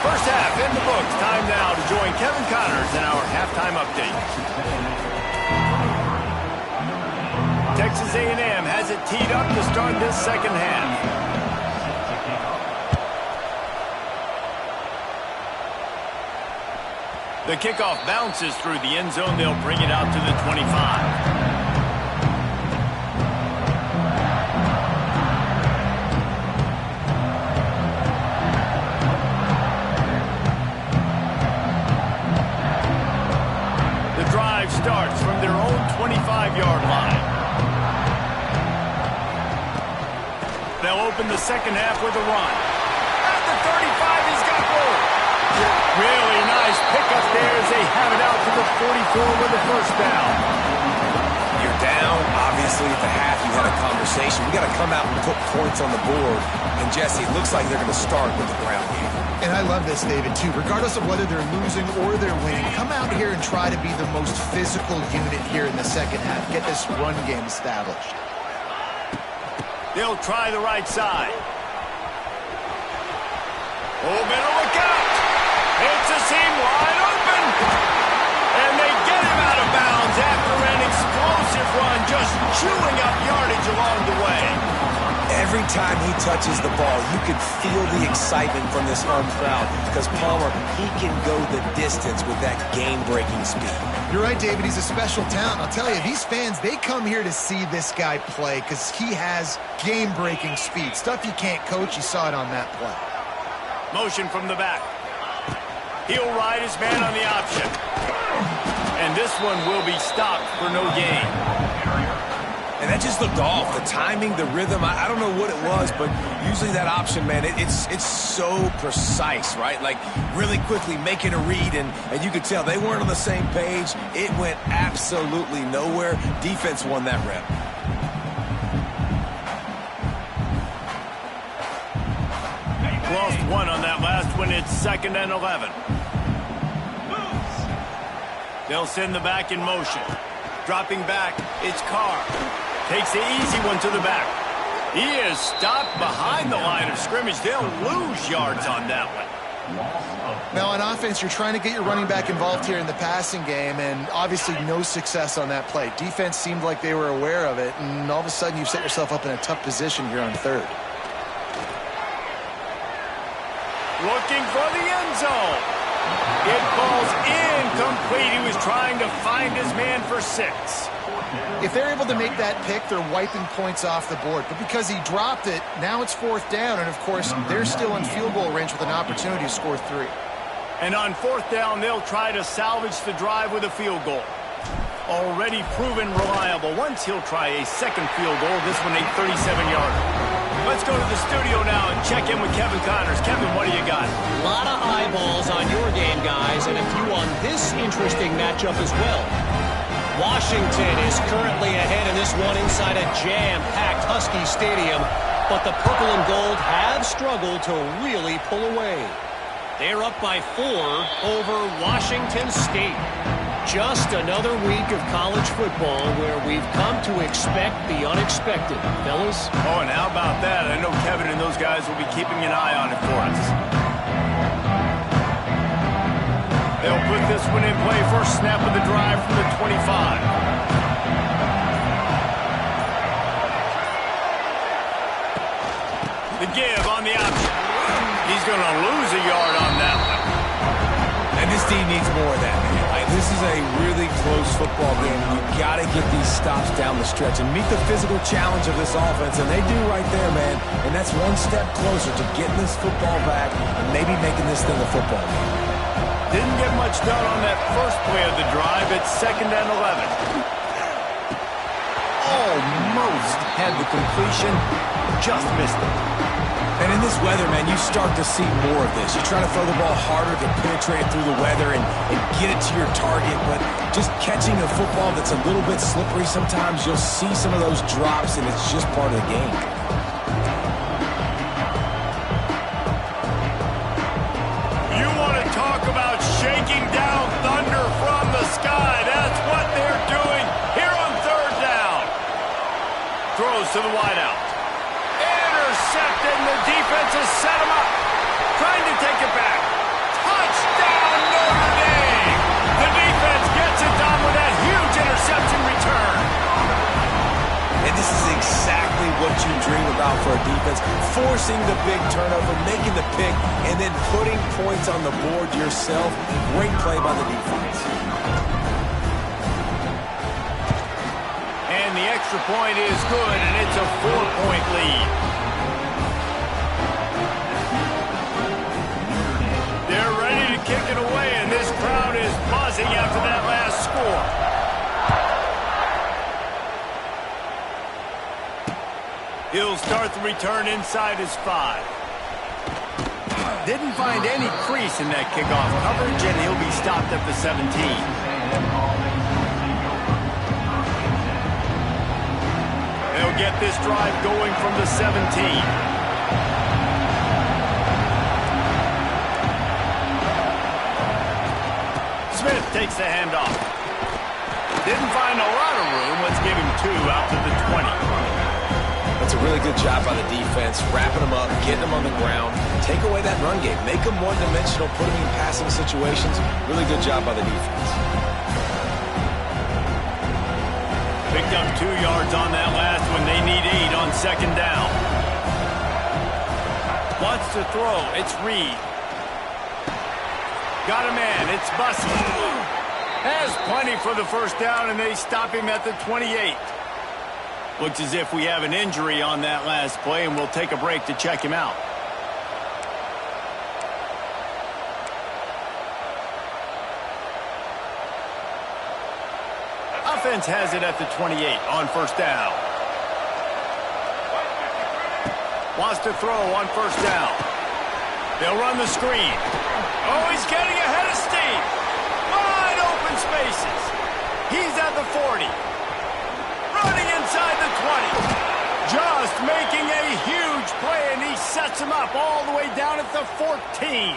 First half in the books. Time now to join Kevin Connors in our halftime update. Texas A&M has it teed up to start this second half. The kickoff bounces through the end zone. They'll bring it out to the 25. The drive starts from their own 25-yard line. They'll open the second half with a run. At the 35, he's got goal. Really nice pickup there as they have it out to the 44 with the first down. You're down. Obviously, at the half, you had a conversation. We got to come out and put points on the board. And, Jesse, it looks like they're going to start with the ground game. And I love this, David, too. Regardless of whether they're losing or they're winning, come out here and try to be the most physical unit here in the second half. Get this run game established. They'll try the right side. Oh, better look out. It's a seam wide open. And they get him out of bounds after an explosive run, just chewing up yardage along the way. Every time he touches the ball, you can feel the excitement from this home crowd because Palmer, he can go the distance with that game-breaking speed. You're right, David. He's a special talent. I'll tell you, these fans, they come here to see this guy play because he has game-breaking speed. Stuff you can't coach. You saw it on that play. Motion from the back. He'll ride his man on the option. And this one will be stopped for no gain. And that just looked off. The timing, the rhythm, I don't know what it was, but usually that option, man, it's so precise, right? Like really quickly making a read, and you could tell they weren't on the same page. It went absolutely nowhere. Defense won that rep. Lost one on that last one. It's 2nd and 11. They'll send the back in motion. Dropping back, it's Carr. Takes the easy one to the back. He is stopped behind the line of scrimmage. They'll lose yards on that one. Now, on offense, you're trying to get your running back involved here in the passing game, and obviously no success on that play. Defense seemed like they were aware of it, and all of a sudden you've set yourself up in a tough position here on 3rd. Looking for the end zone. It falls incomplete. He was trying to find his man for 6. If they're able to make that pick, they're wiping points off the board. But because he dropped it, now it's 4th down. And, of course, they're still in field goal range with an opportunity to score 3. And on 4th down, they'll try to salvage the drive with a field goal. Already proven reliable. Once he'll try a 2nd field goal, this one a 37-yarder. Let's go to the studio now and check in with Kevin Connors. Kevin, what do you got? A lot of eyeballs on your game, guys, and a few on this interesting matchup as well. Washington is currently ahead in this one inside a jam-packed Husky Stadium, but the purple and gold have struggled to really pull away. They're up by 4 over Washington State. Just another week of college football where we've come to expect the unexpected, fellas. Oh, and how about that? I know Kevin and those guys will be keeping an eye on it for us. They'll put this one in play. First snap of the drive from the 25. The give on the option. He's going to lose a yard on that one. And this team needs more of that, man. This is a really close football game. You've got to get these stops down the stretch and meet the physical challenge of this offense, and they do right there, man. And that's one step closer to getting this football back and maybe making this thing a football game. Didn't get much done on that first play of the drive. It's 2nd and 11. Almost had the completion, just missed it. And in this weather, man, you start to see more of this. You try to throw the ball harder to penetrate through the weather and get it to your target, but just catching a football that's a little bit slippery sometimes, you'll see some of those drops, and it's just part of the game. You want to talk about shaking down thunder from the sky. That's what they're doing here on 3rd down. Throws to the wideout. Intercepted, and the defense has set him up. Trying to take it back. Touchdown, Notre Dame! The defense gets it done with that huge interception return. And this is exactly what you dream about for a defense. Forcing the big turnover, making the pick, and then putting points on the board yourself. Great play by the defense. And the extra point is good, and it's a 4-point lead. They're ready to kick it away, and this crowd is buzzing after that last score. He'll start the return inside his 5. Didn't find any crease in that kickoff coverage, and he'll be stopped at the 17. They'll get this drive going from the 17. Smith takes the handoff. Didn't find a lot of room. Let's give him 2 out to the 20. That's a really good job by the defense, wrapping them up, getting them on the ground. Take away that run game. Make them one-dimensional, put them in passing situations. Really good job by the defense. Picked up 2 yards on that last one. They need 8 on second down. Wants to throw. It's Reed. Got a man. It's Bussey. Has plenty for the first down, and they stop him at the 28. Looks as if we have an injury on that last play, and we'll take a break to check him out. Offense has it at the 28 on first down. Wants to throw on first down. They'll run the screen. Oh, he's getting ahead of Steve. Wide open spaces. He's at the 40. Running inside the 20. Just making a huge play, and he sets him up all the way down at the 14.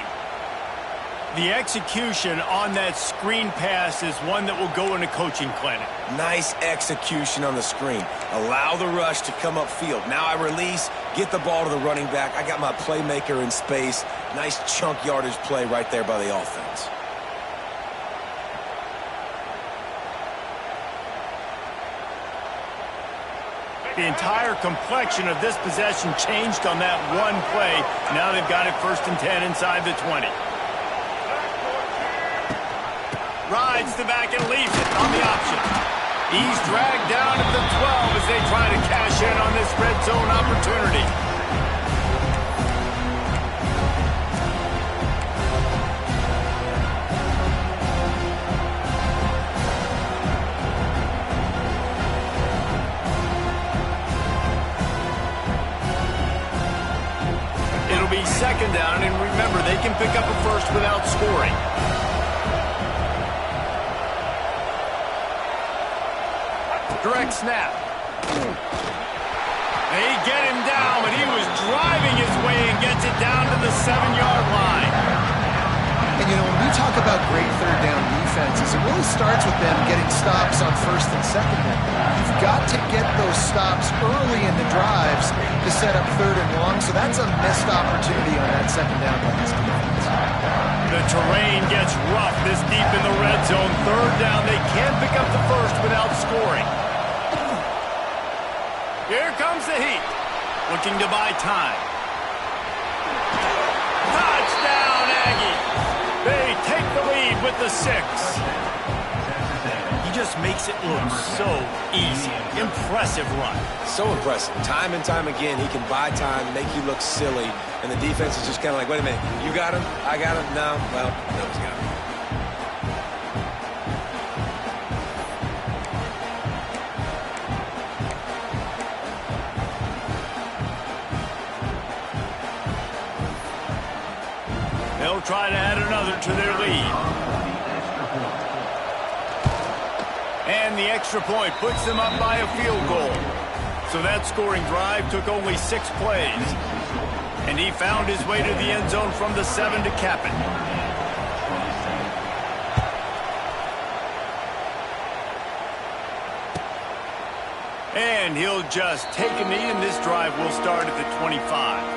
The execution on that screen pass is one that will go in a coaching clinic. Nice execution on the screen. Allow the rush to come upfield. Now I release, get the ball to the running back. I got my playmaker in space. Nice chunk yardage play right there by the offense. The entire complexion of this possession changed on that one play. Now they've got it 1st and 10 inside the 20. Rides the back and leaves it on the option. He's dragged down at the 12 as they try to cash in on this red zone opportunity. It'll be second down, and remember, they can pick up a first without scoring. Direct snap. They get him down, but he was driving his way and gets it down to the 7-yard line. And, you know, when we talk about great third down defenses, it really starts with them getting stops on first and second down. You've got to get those stops early in the drives to set up third and long, so that's a missed opportunity on that second down by this defense. The terrain gets rough this deep in the red zone. Third down, they can't pick up the first without scoring. Here comes the heat. Looking to buy time. Touchdown, Aggies. They take the lead with the 6. He just makes it look so easy. Impressive run. So impressive. Time and time again, he can buy time, make you look silly, and the defense is just kind of like, wait a minute, you got him? I got him? No? Well, no, he's got him. They'll try to add another to their lead. And the extra point puts them up by a field goal. So that scoring drive took only 6 plays. And he found his way to the end zone from the 7 to cap it. And he'll just take a knee, and this drive will start at the 25.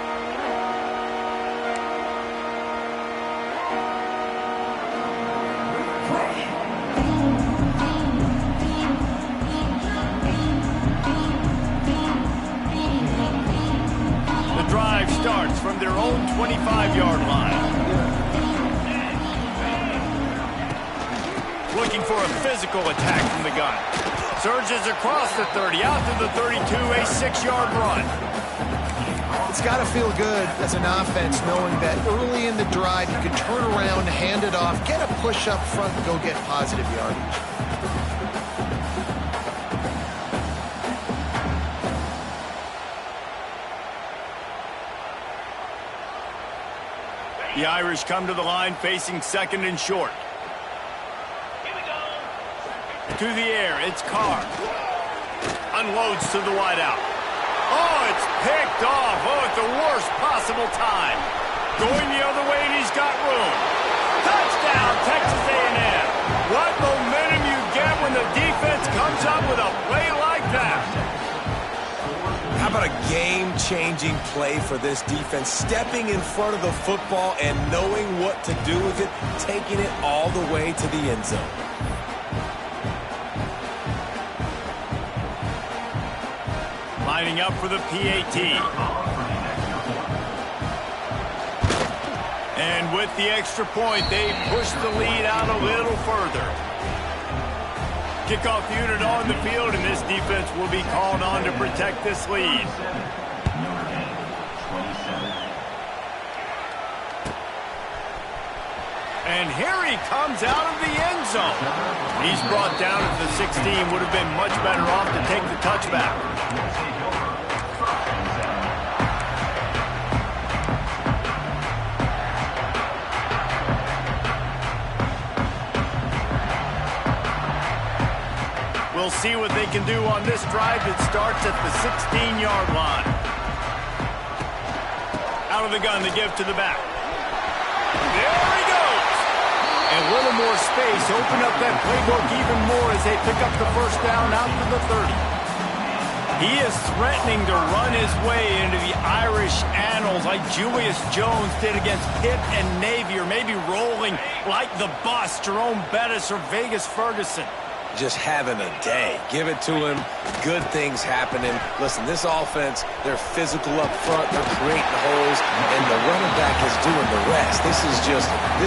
Starts from their own 25-yard line. Looking for a physical attack from the gun. Surges across the 30, out to the 32, a 6-yard run. It's got to feel good as an offense knowing that early in the drive you can turn around, hand it off, get a push up front, and go get positive yardage. The Irish come to the line facing second and short. To the air, it's Carr. Unloads to the wideout. Oh, it's picked off. Oh, at the worst possible time. Going the other way, and he's got room. Touchdown, Texas A&M. What momentum you get when the defense comes up with a play like that. How about a game-changing play for this defense? Stepping in front of the football and knowing what to do with it, taking it all the way to the end zone. Lining up for the PAT. And with the extra point, they push the lead out a little further. Kickoff unit on the field, and this defense will be called on to protect this lead. And here he comes out of the end zone. He's brought down at the 16. Would have been much better off to take the touchback. We'll see what they can do on this drive that starts at the 16-yard line. Out of the gun, the give to the back. There he goes. And a little more space. Open up that playbook even more as they pick up the first down out to the 30. He is threatening to run his way into the Irish annals like Julius Jones did against Pitt and Navy, or maybe rolling like the bus, Jerome Bettis or Vegas Ferguson. Just having a day. Give it to him. Good things happening. Listen, this offense, they're physical up front. They're creating holes, and the running back is doing the rest. This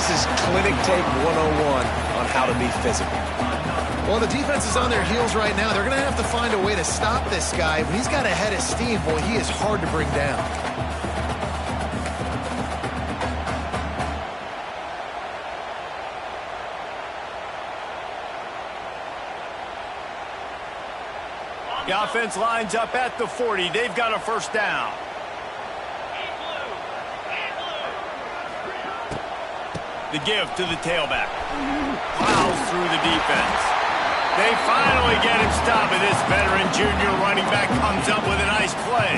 is clinic tape 101 on how to be physical. Well, the defense is on their heels right now. They're going to have to find a way to stop this guy. When he's got a head of steam, boy, he is hard to bring down. The offense lines up at the 40. They've got a first down. The give to the tailback. Plows through the defense. They finally get him stopped, and this veteran junior running back comes up with a nice play.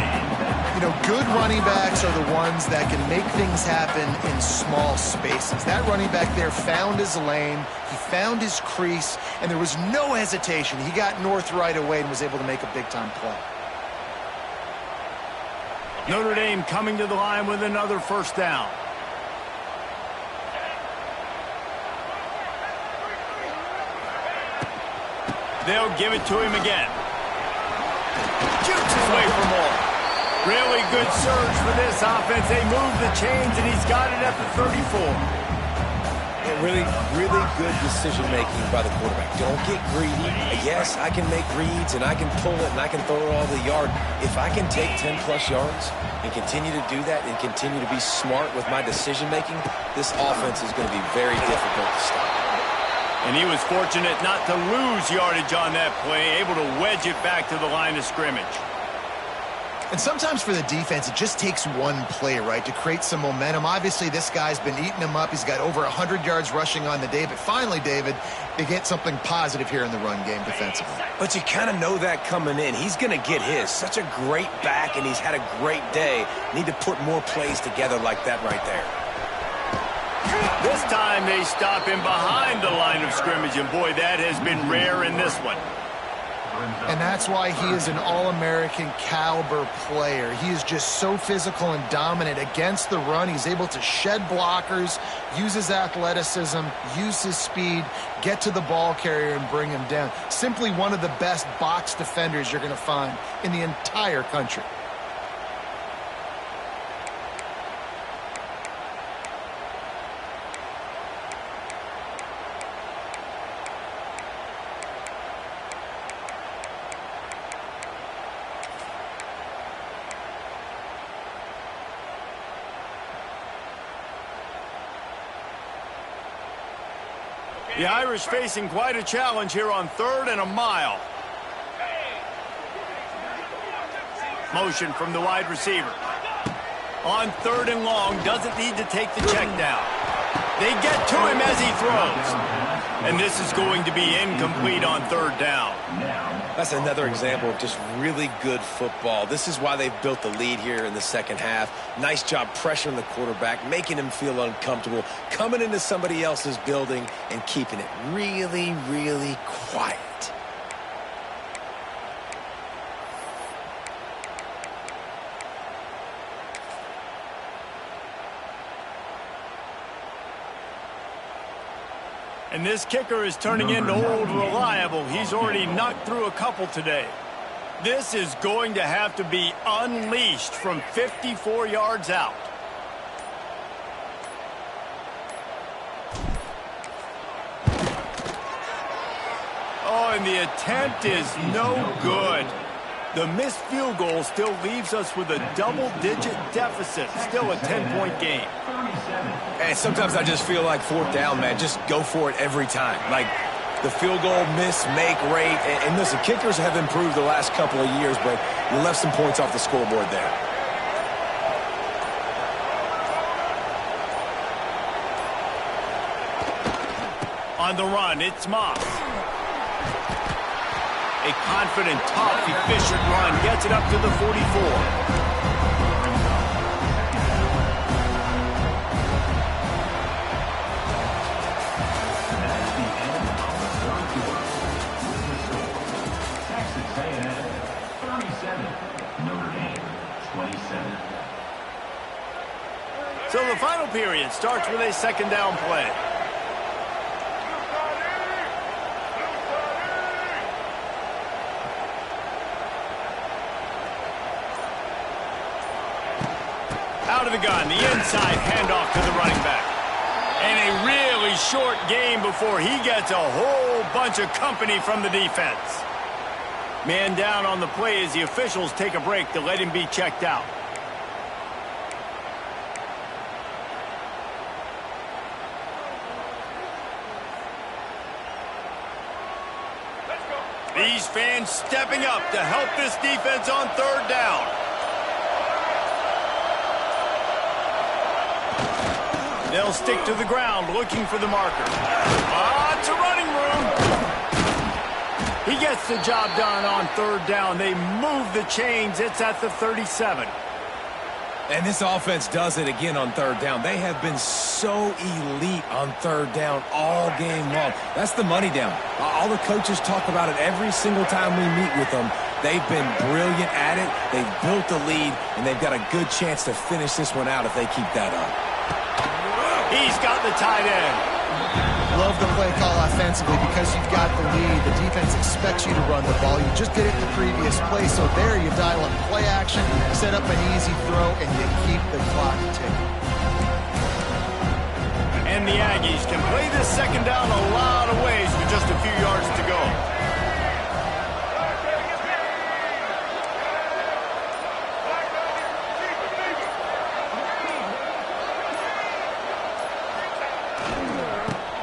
You know, good running backs are the ones that can make things happen in small spaces. That running back there found his lane, he found his crease, and there was no hesitation. He got north right away and was able to make a big-time play. Notre Dame coming to the line with another first down. They'll give it to him again. Jukes his way for more. Really good surge for this offense. They move the chains, and he's got it at the 34. And really good decision-making by the quarterback. Don't get greedy. Yes, I can make reads, and I can pull it, and I can throw it all the yard. If I can take 10-plus yards and continue to do that and continue to be smart with my decision-making, this offense is going to be very difficult to stop. And he was fortunate not to lose yardage on that play, able to wedge it back to the line of scrimmage. And sometimes for the defense, it just takes one play, right, to create some momentum. Obviously, this guy's been eating him up. He's got over 100 yards rushing on the day. But finally, David, they get something positive here in the run game defensively. But you kind of know that coming in. He's going to get his. Such a great back, and he's had a great day. Need to put more plays together like that right there. This time they stop him behind the line of scrimmage, and boy, that has been rare in this one. And that's why he is an All-American caliber player. He is just so physical and dominant against the run. He's able to shed blockers, use his athleticism, use his speed, get to the ball carrier and bring him down. Simply one of the best box defenders you're going to find in the entire country. The Irish facing quite a challenge here on 3rd and a mile. Motion from the wide receiver. On 3rd and long, doesn't need to take the check down. They get to him as he throws. And this is going to be incomplete on 3rd down. That's another example of just really good football. This is why they've built the lead here in the second half. Nice job pressuring the quarterback, making him feel uncomfortable, coming into somebody else's building and keeping it really, really quiet. And this kicker is turning into old reliable. He's already knocked through a couple today. This is going to have to be unleashed from 54 yards out. Oh, and the attempt is no good. The missed field goal still leaves us with a double-digit deficit. Still a 10-point game. And sometimes I just feel like 4th down, man. Just go for it every time. Like the field goal miss, make rate. And listen, kickers have improved the last couple of years, but you left some points off the scoreboard there. On the run, it's Moss. A confident, tough, efficient run gets it up to the 44. So the final period starts with a 2nd down play. Out of the gun, the inside handoff to the running back. And a really short game before he gets a whole bunch of company from the defense. Man down on the play as the officials take a break to let him be checked out. These fans stepping up to help this defense on 3rd down. They'll stick to the ground looking for the marker. It's a running room. He gets the job done on 3rd down. They move the chains. It's at the 37. And this offense does it again on 3rd down. They have been so elite on 3rd down all game long. That's the money down. All the coaches talk about it every single time we meet with them. They've been brilliant at it. They've built the lead, and they've got a good chance to finish this one out if they keep that up. He's got the tight end. Love the play call offensively because you've got the lead. The defense expects you to run the ball. You just did it in the previous play, so there you dial up play action, set up an easy throw, and you keep the clock ticking. And the Aggies can play this 2nd down a lot of ways with just a few yards to go.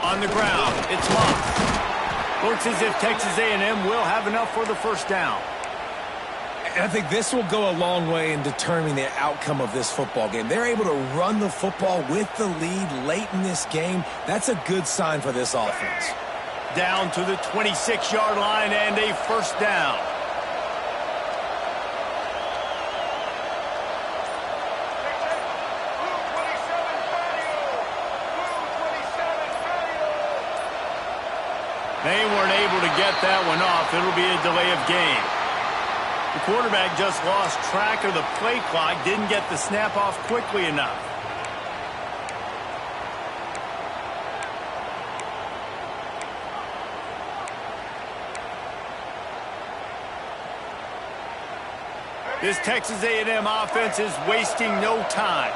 On the ground, it's Moss. Looks as if Texas A&M will have enough for the 1st down. And I think this will go a long way in determining the outcome of this football game. They're able to run the football with the lead late in this game. That's a good sign for this offense. Down to the 26-yard line and a 1st down. They weren't able to get that one off. It'll be a delay of game. The quarterback just lost track of the play clock, didn't get the snap off quickly enough. This Texas A&M offense is wasting no time.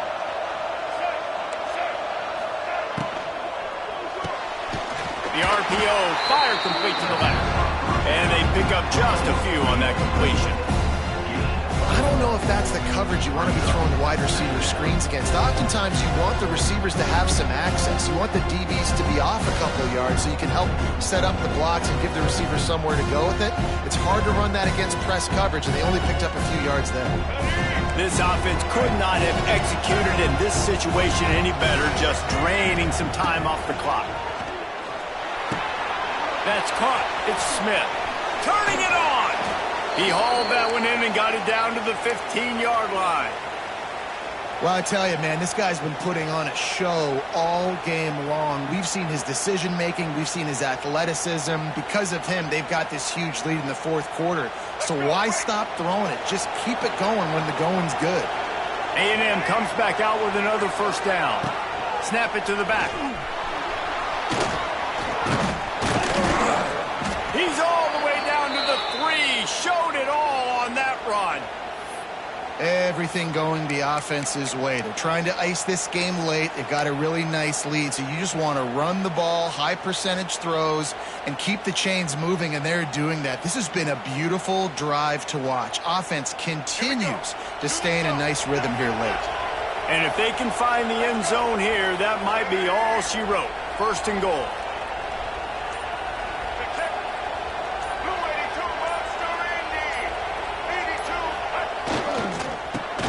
The RPO, fire complete to the left. And they pick up just a few on that completion. I don't know if that's the coverage you want to be throwing wide receiver screens against. Oftentimes you want the receivers to have some access. You want the DBs to be off a couple of yards so you can help set up the blocks and give the receiver somewhere to go with it. It's hard to run that against press coverage, and they only picked up a few yards there. This offense could not have executed in this situation any better, just draining some time off the clock. That's caught. It's Smith. Turning it on. He hauled that one in and got it down to the 15-yard line. Well, I tell you, man, this guy's been putting on a show all game long. We've seen his decision-making. We've seen his athleticism. Because of him, they've got this huge lead in the fourth quarter. So why stop throwing it? Just keep it going when the going's good. A&M comes back out with another first down. Snap it to the back. He's all the way down to the 3. Showed it all on that run. Everything going the offense's way. They're trying to ice this game late. They've got a really nice lead, so you just want to run the ball, high percentage throws, and keep the chains moving, and they're doing that. This has been a beautiful drive to watch. Offense continues to stay in a nice rhythm here late. And if they can find the end zone here, that might be all she wrote. First and goal.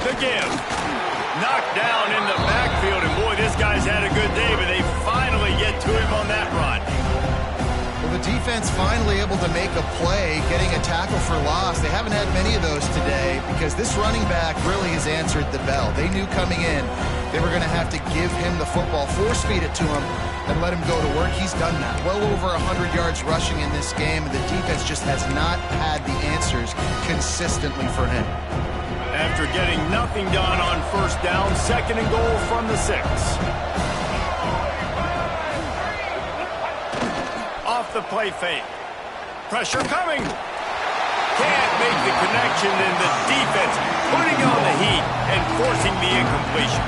The give. Knocked down in the backfield, and boy, this guy's had a good day, but they finally get to him on that run. Well, the defense finally able to make a play, getting a tackle for loss. They haven't had many of those today because this running back really has answered the bell. They knew coming in they were going to have to give him the football, force-feed it to him, and let him go to work. He's done that. Well over 100 yards rushing in this game. The defense just has not had the answers consistently for him. After getting nothing done on first down, second and goal from the 6. Off the play fake. Pressure coming. Can't make the connection, and the defense putting on the heat and forcing the incompletion.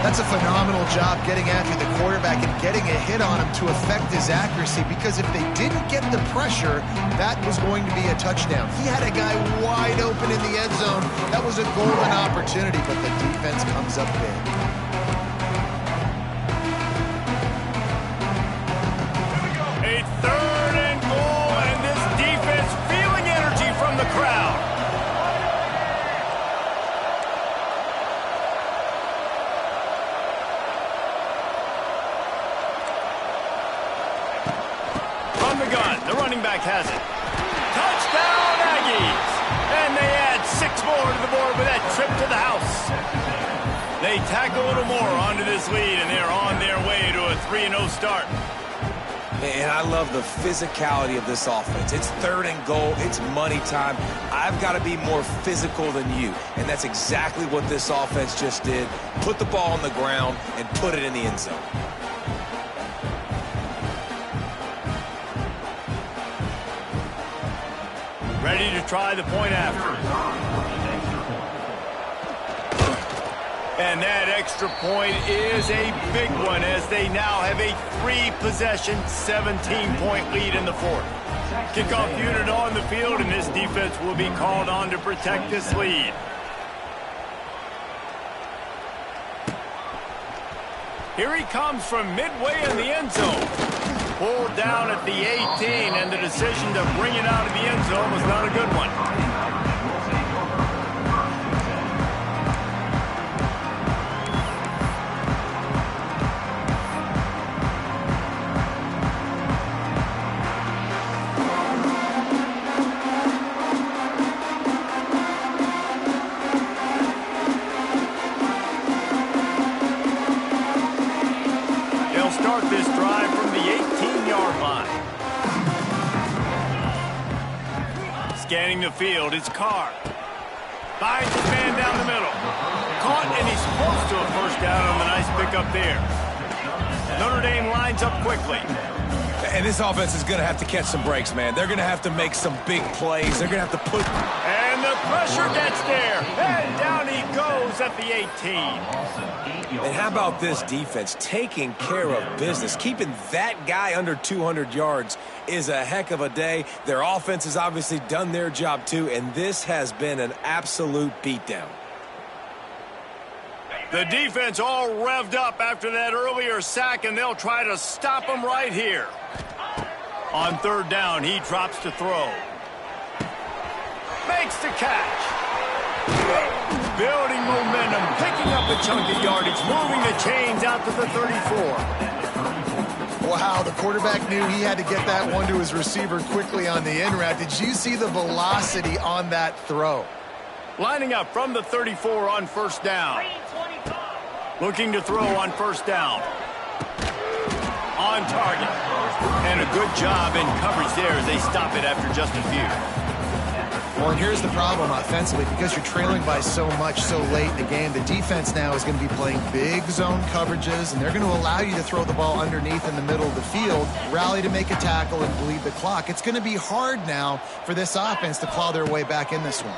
That's a phenomenal job getting after the quarterback and getting a hit on him to affect his accuracy, because if they didn't get the pressure, that was going to be a touchdown. He had a guy wide open in the end zone. That was a golden opportunity, but the defense comes up big. A third and goal, and this defense feeling energy from the crowd. The gun. The running back has it. Touchdown, Aggies! And they add 6 more to the board with that trip to the house. They tack a little more onto this lead, and they're on their way to a 3-0 start. And I love the physicality of this offense. It's third and goal. It's money time. I've got to be more physical than you. And that's exactly what this offense just did. Put the ball on the ground and put it in the end zone. Ready to try the point after. And that extra point is a big one, as they now have a 3-possession, 17-point lead in the fourth. Kickoff unit on the field, and this defense will be called on to protect this lead. Here he comes from midway in the end zone. Pulled down at the 18, and the decision to bring it out of the end zone was not a good one. They'll start this drive from the 18-yard line. Scanning the field, it's Carr. Finds his man down the middle. Caught, and he's close to a first down on the nice pickup there. Notre Dame lines up quickly. And this offense is going to have to catch some breaks, man. They're going to have to make some big plays. They're going to have to put... And the pressure gets there. And down he goes at the 18. And how about this defense taking care of business? Keeping that guy under 200 yards is a heck of a day. Their offense has obviously done their job too, and this has been an absolute beatdown. The defense all revved up after that earlier sack, and they'll try to stop him right here. On third down, he drops to throw. Makes the catch. Bill up a chunk of yardage, moving the chains out to the 34. Wow, the quarterback knew he had to get that one to his receiver quickly on the in route. Did you see the velocity on that throw? Lining up from the 34 on first down. Looking to throw on first down. On target. And a good job in coverage there as they stop it after just a few. Well, and here's the problem offensively. Because you're trailing by so much so late in the game, the defense now is going to be playing big zone coverages, and they're going to allow you to throw the ball underneath in the middle of the field, rally to make a tackle, and bleed the clock. It's going to be hard now for this offense to claw their way back in this one.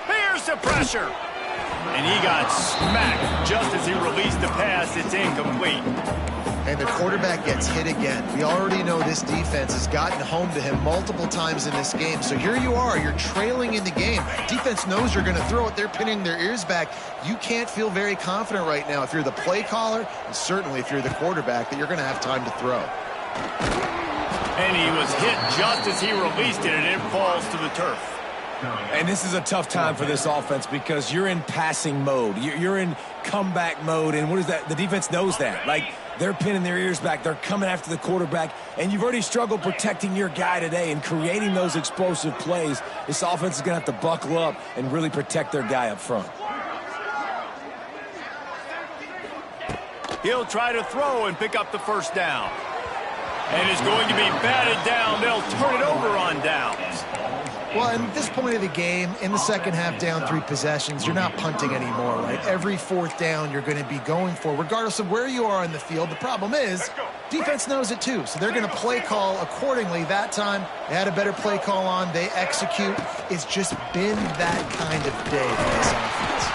Here's the pressure. And he got smacked just as he released the pass. It's incomplete. And the quarterback gets hit again. We already know this defense has gotten home to him multiple times in this game. So here you are, you're trailing in the game. Defense knows you're going to throw it. They're pinning their ears back. You can't feel very confident right now if you're the play caller, and certainly if you're the quarterback, that you're going to have time to throw. And he was hit just as he released it, and it falls to the turf. And this is a tough time for this offense because you're in passing mode. You're in comeback mode, and what is that? The defense knows that. Like, they're pinning their ears back. They're coming after the quarterback, and you've already struggled protecting your guy today and creating those explosive plays. This offense is going to have to buckle up and really protect their guy up front. He'll try to throw and pick up the first down. And is going to be batted down. They'll turn it over on downs. Well, at this point of the game, in the second half, down 3 possessions, you're not punting anymore, right? Every fourth down you're going to be going for, regardless of where you are in the field. The problem is, defense knows it too, so they're going to play call accordingly. That time, they had a better play call on. They execute. It's just been that kind of day for this offense.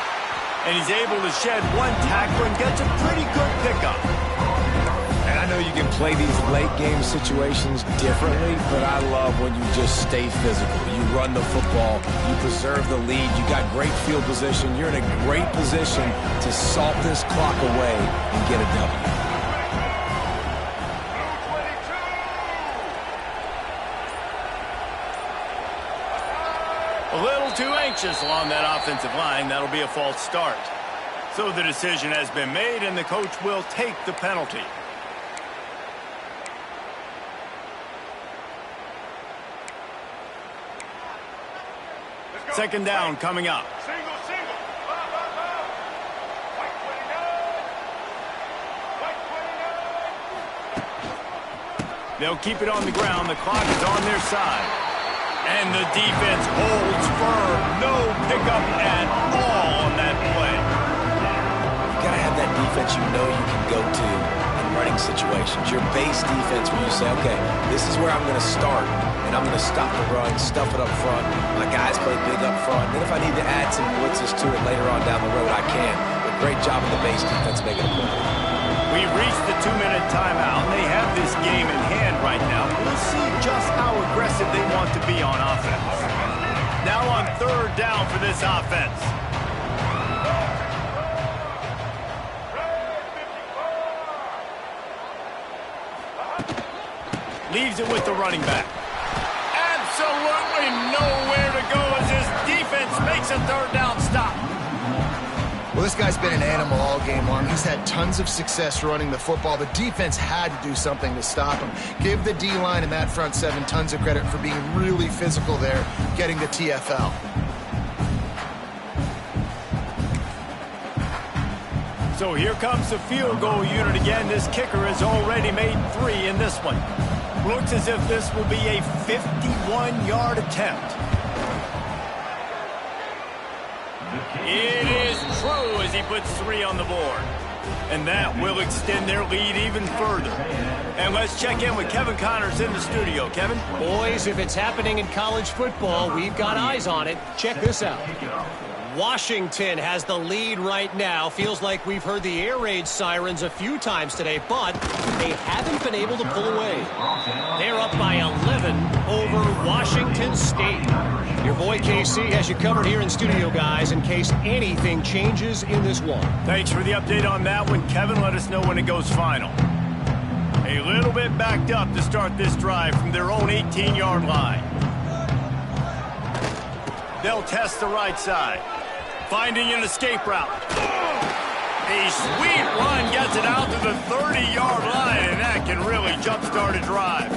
And he's able to shed one tackle and gets a pretty good pickup. And I know you can play these late game situations differently, but I love when you just stay physical. You run the football, you preserve the lead, you got great field position, you're in a great position to salt this clock away and get a W. A little too anxious along that offensive line. That'll be a false start. So the decision has been made, and the coach will take the penalty. Second down coming up. They'll keep it on the ground. The clock is on their side. And the defense holds firm. No pickup at all on that play. You got to have that defense you know you can go to in running situations. Your base defense where you say, okay, this is where I'm going to start. And I'm going to stop the run, stuff it up front. My guys play big up front. Then if I need to add some blitzes to it later on down the road, I can. But great job of the base defense making a play. We reached the 2-minute timeout. They have this game in hand right now. We'll see just how aggressive they want to be on offense. Now on third down for this offense. Leaves it with the running back. Absolutely nowhere to go as his defense makes a third down stop. Well, this guy's been an animal all game long. He's had tons of success running the football. The defense had to do something to stop him. Give the D-line and that front seven tons of credit for being really physical there, getting the TFL. So here comes the field goal unit again. This kicker has already made 3 in this one. Looks as if this will be a 51-yard attempt. It is true as he puts 3 on the board. And that will extend their lead even further. And let's check in with Kevin Connors in the studio. Kevin? Boys, if it's happening in college football, we've got eyes on it. Check this out. Washington has the lead right now. Feels like we've heard the air raid sirens a few times today, but they haven't been able to pull away. They're up by 11 over Washington State. Your boy KC has you covered here in studio, guys, in case anything changes in this one. Thanks for the update on that one, Kevin. Let us know when it goes final. A little bit backed up to start this drive from their own 18-yard line. They'll test the right side. Finding an escape route. A sweet run gets it out to the 30-yard line, and that can really jumpstart a drive.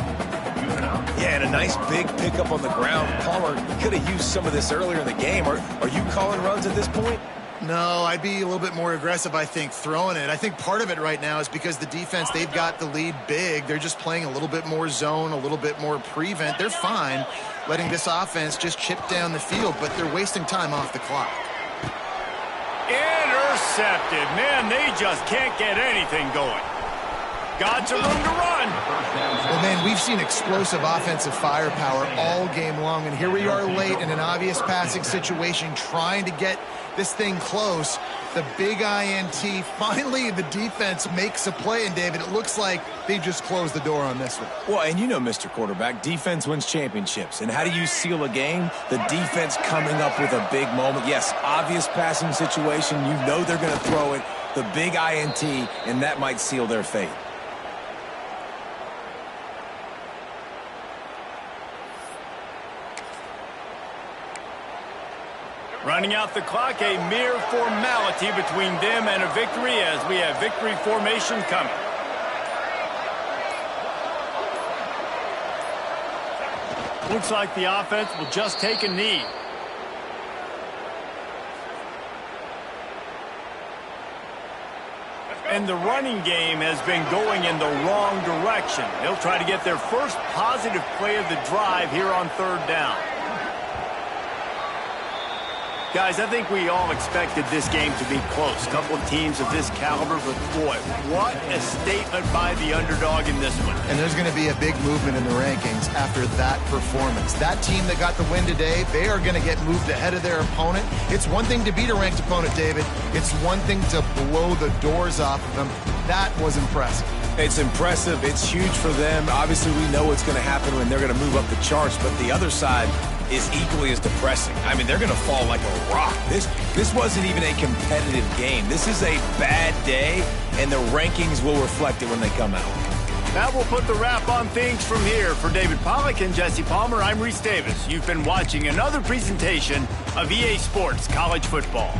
Yeah, and a nice big pickup on the ground. Palmer could have used some of this earlier in the game. Are you calling runs at this point? No, I'd be a little bit more aggressive, I think, throwing it. I think part of it right now is because the defense, they've got the lead big. They're just playing a little bit more zone, a little bit more prevent. They're fine letting this offense just chip down the field, but they're wasting time off the clock. Intercepted. Man, they just can't get anything going. Got some room to run. Well, man, we've seen explosive offensive firepower all game long, and here we are late in an obvious passing situation trying to get this thing close. The big INT. Finally, the defense makes a play, and David, it looks like they just closed the door on this one. Well, and you know, Mr. Quarterback, defense wins championships. And how do you seal a game? The defense coming up with a big moment. Yes, obvious passing situation. You know they're going to throw it. The big INT, and that might seal their fate. Running out the clock, a mere formality between them and a victory as we have victory formation coming. Looks like the offense will just take a knee. And the running game has been going in the wrong direction. They'll try to get their first positive play of the drive here on third down. Guys, I think we all expected this game to be close. A couple of teams of this caliber, but boy, what a statement by the underdog in this one. And there's going to be a big movement in the rankings after that performance. That team that got the win today, they are going to get moved ahead of their opponent. It's one thing to beat a ranked opponent, David. It's one thing to blow the doors off of them. That was impressive. It's impressive. It's huge for them. Obviously, we know what's going to happen when they're going to move up the charts, but the other side is equally as depressing. I mean, they're going to fall like a rock. This wasn't even a competitive game. This is a bad day, and the rankings will reflect it when they come out. That will put the wrap on things from here. For David Pollack and Jesse Palmer, I'm Reese Davis. You've been watching another presentation of EA Sports College Football.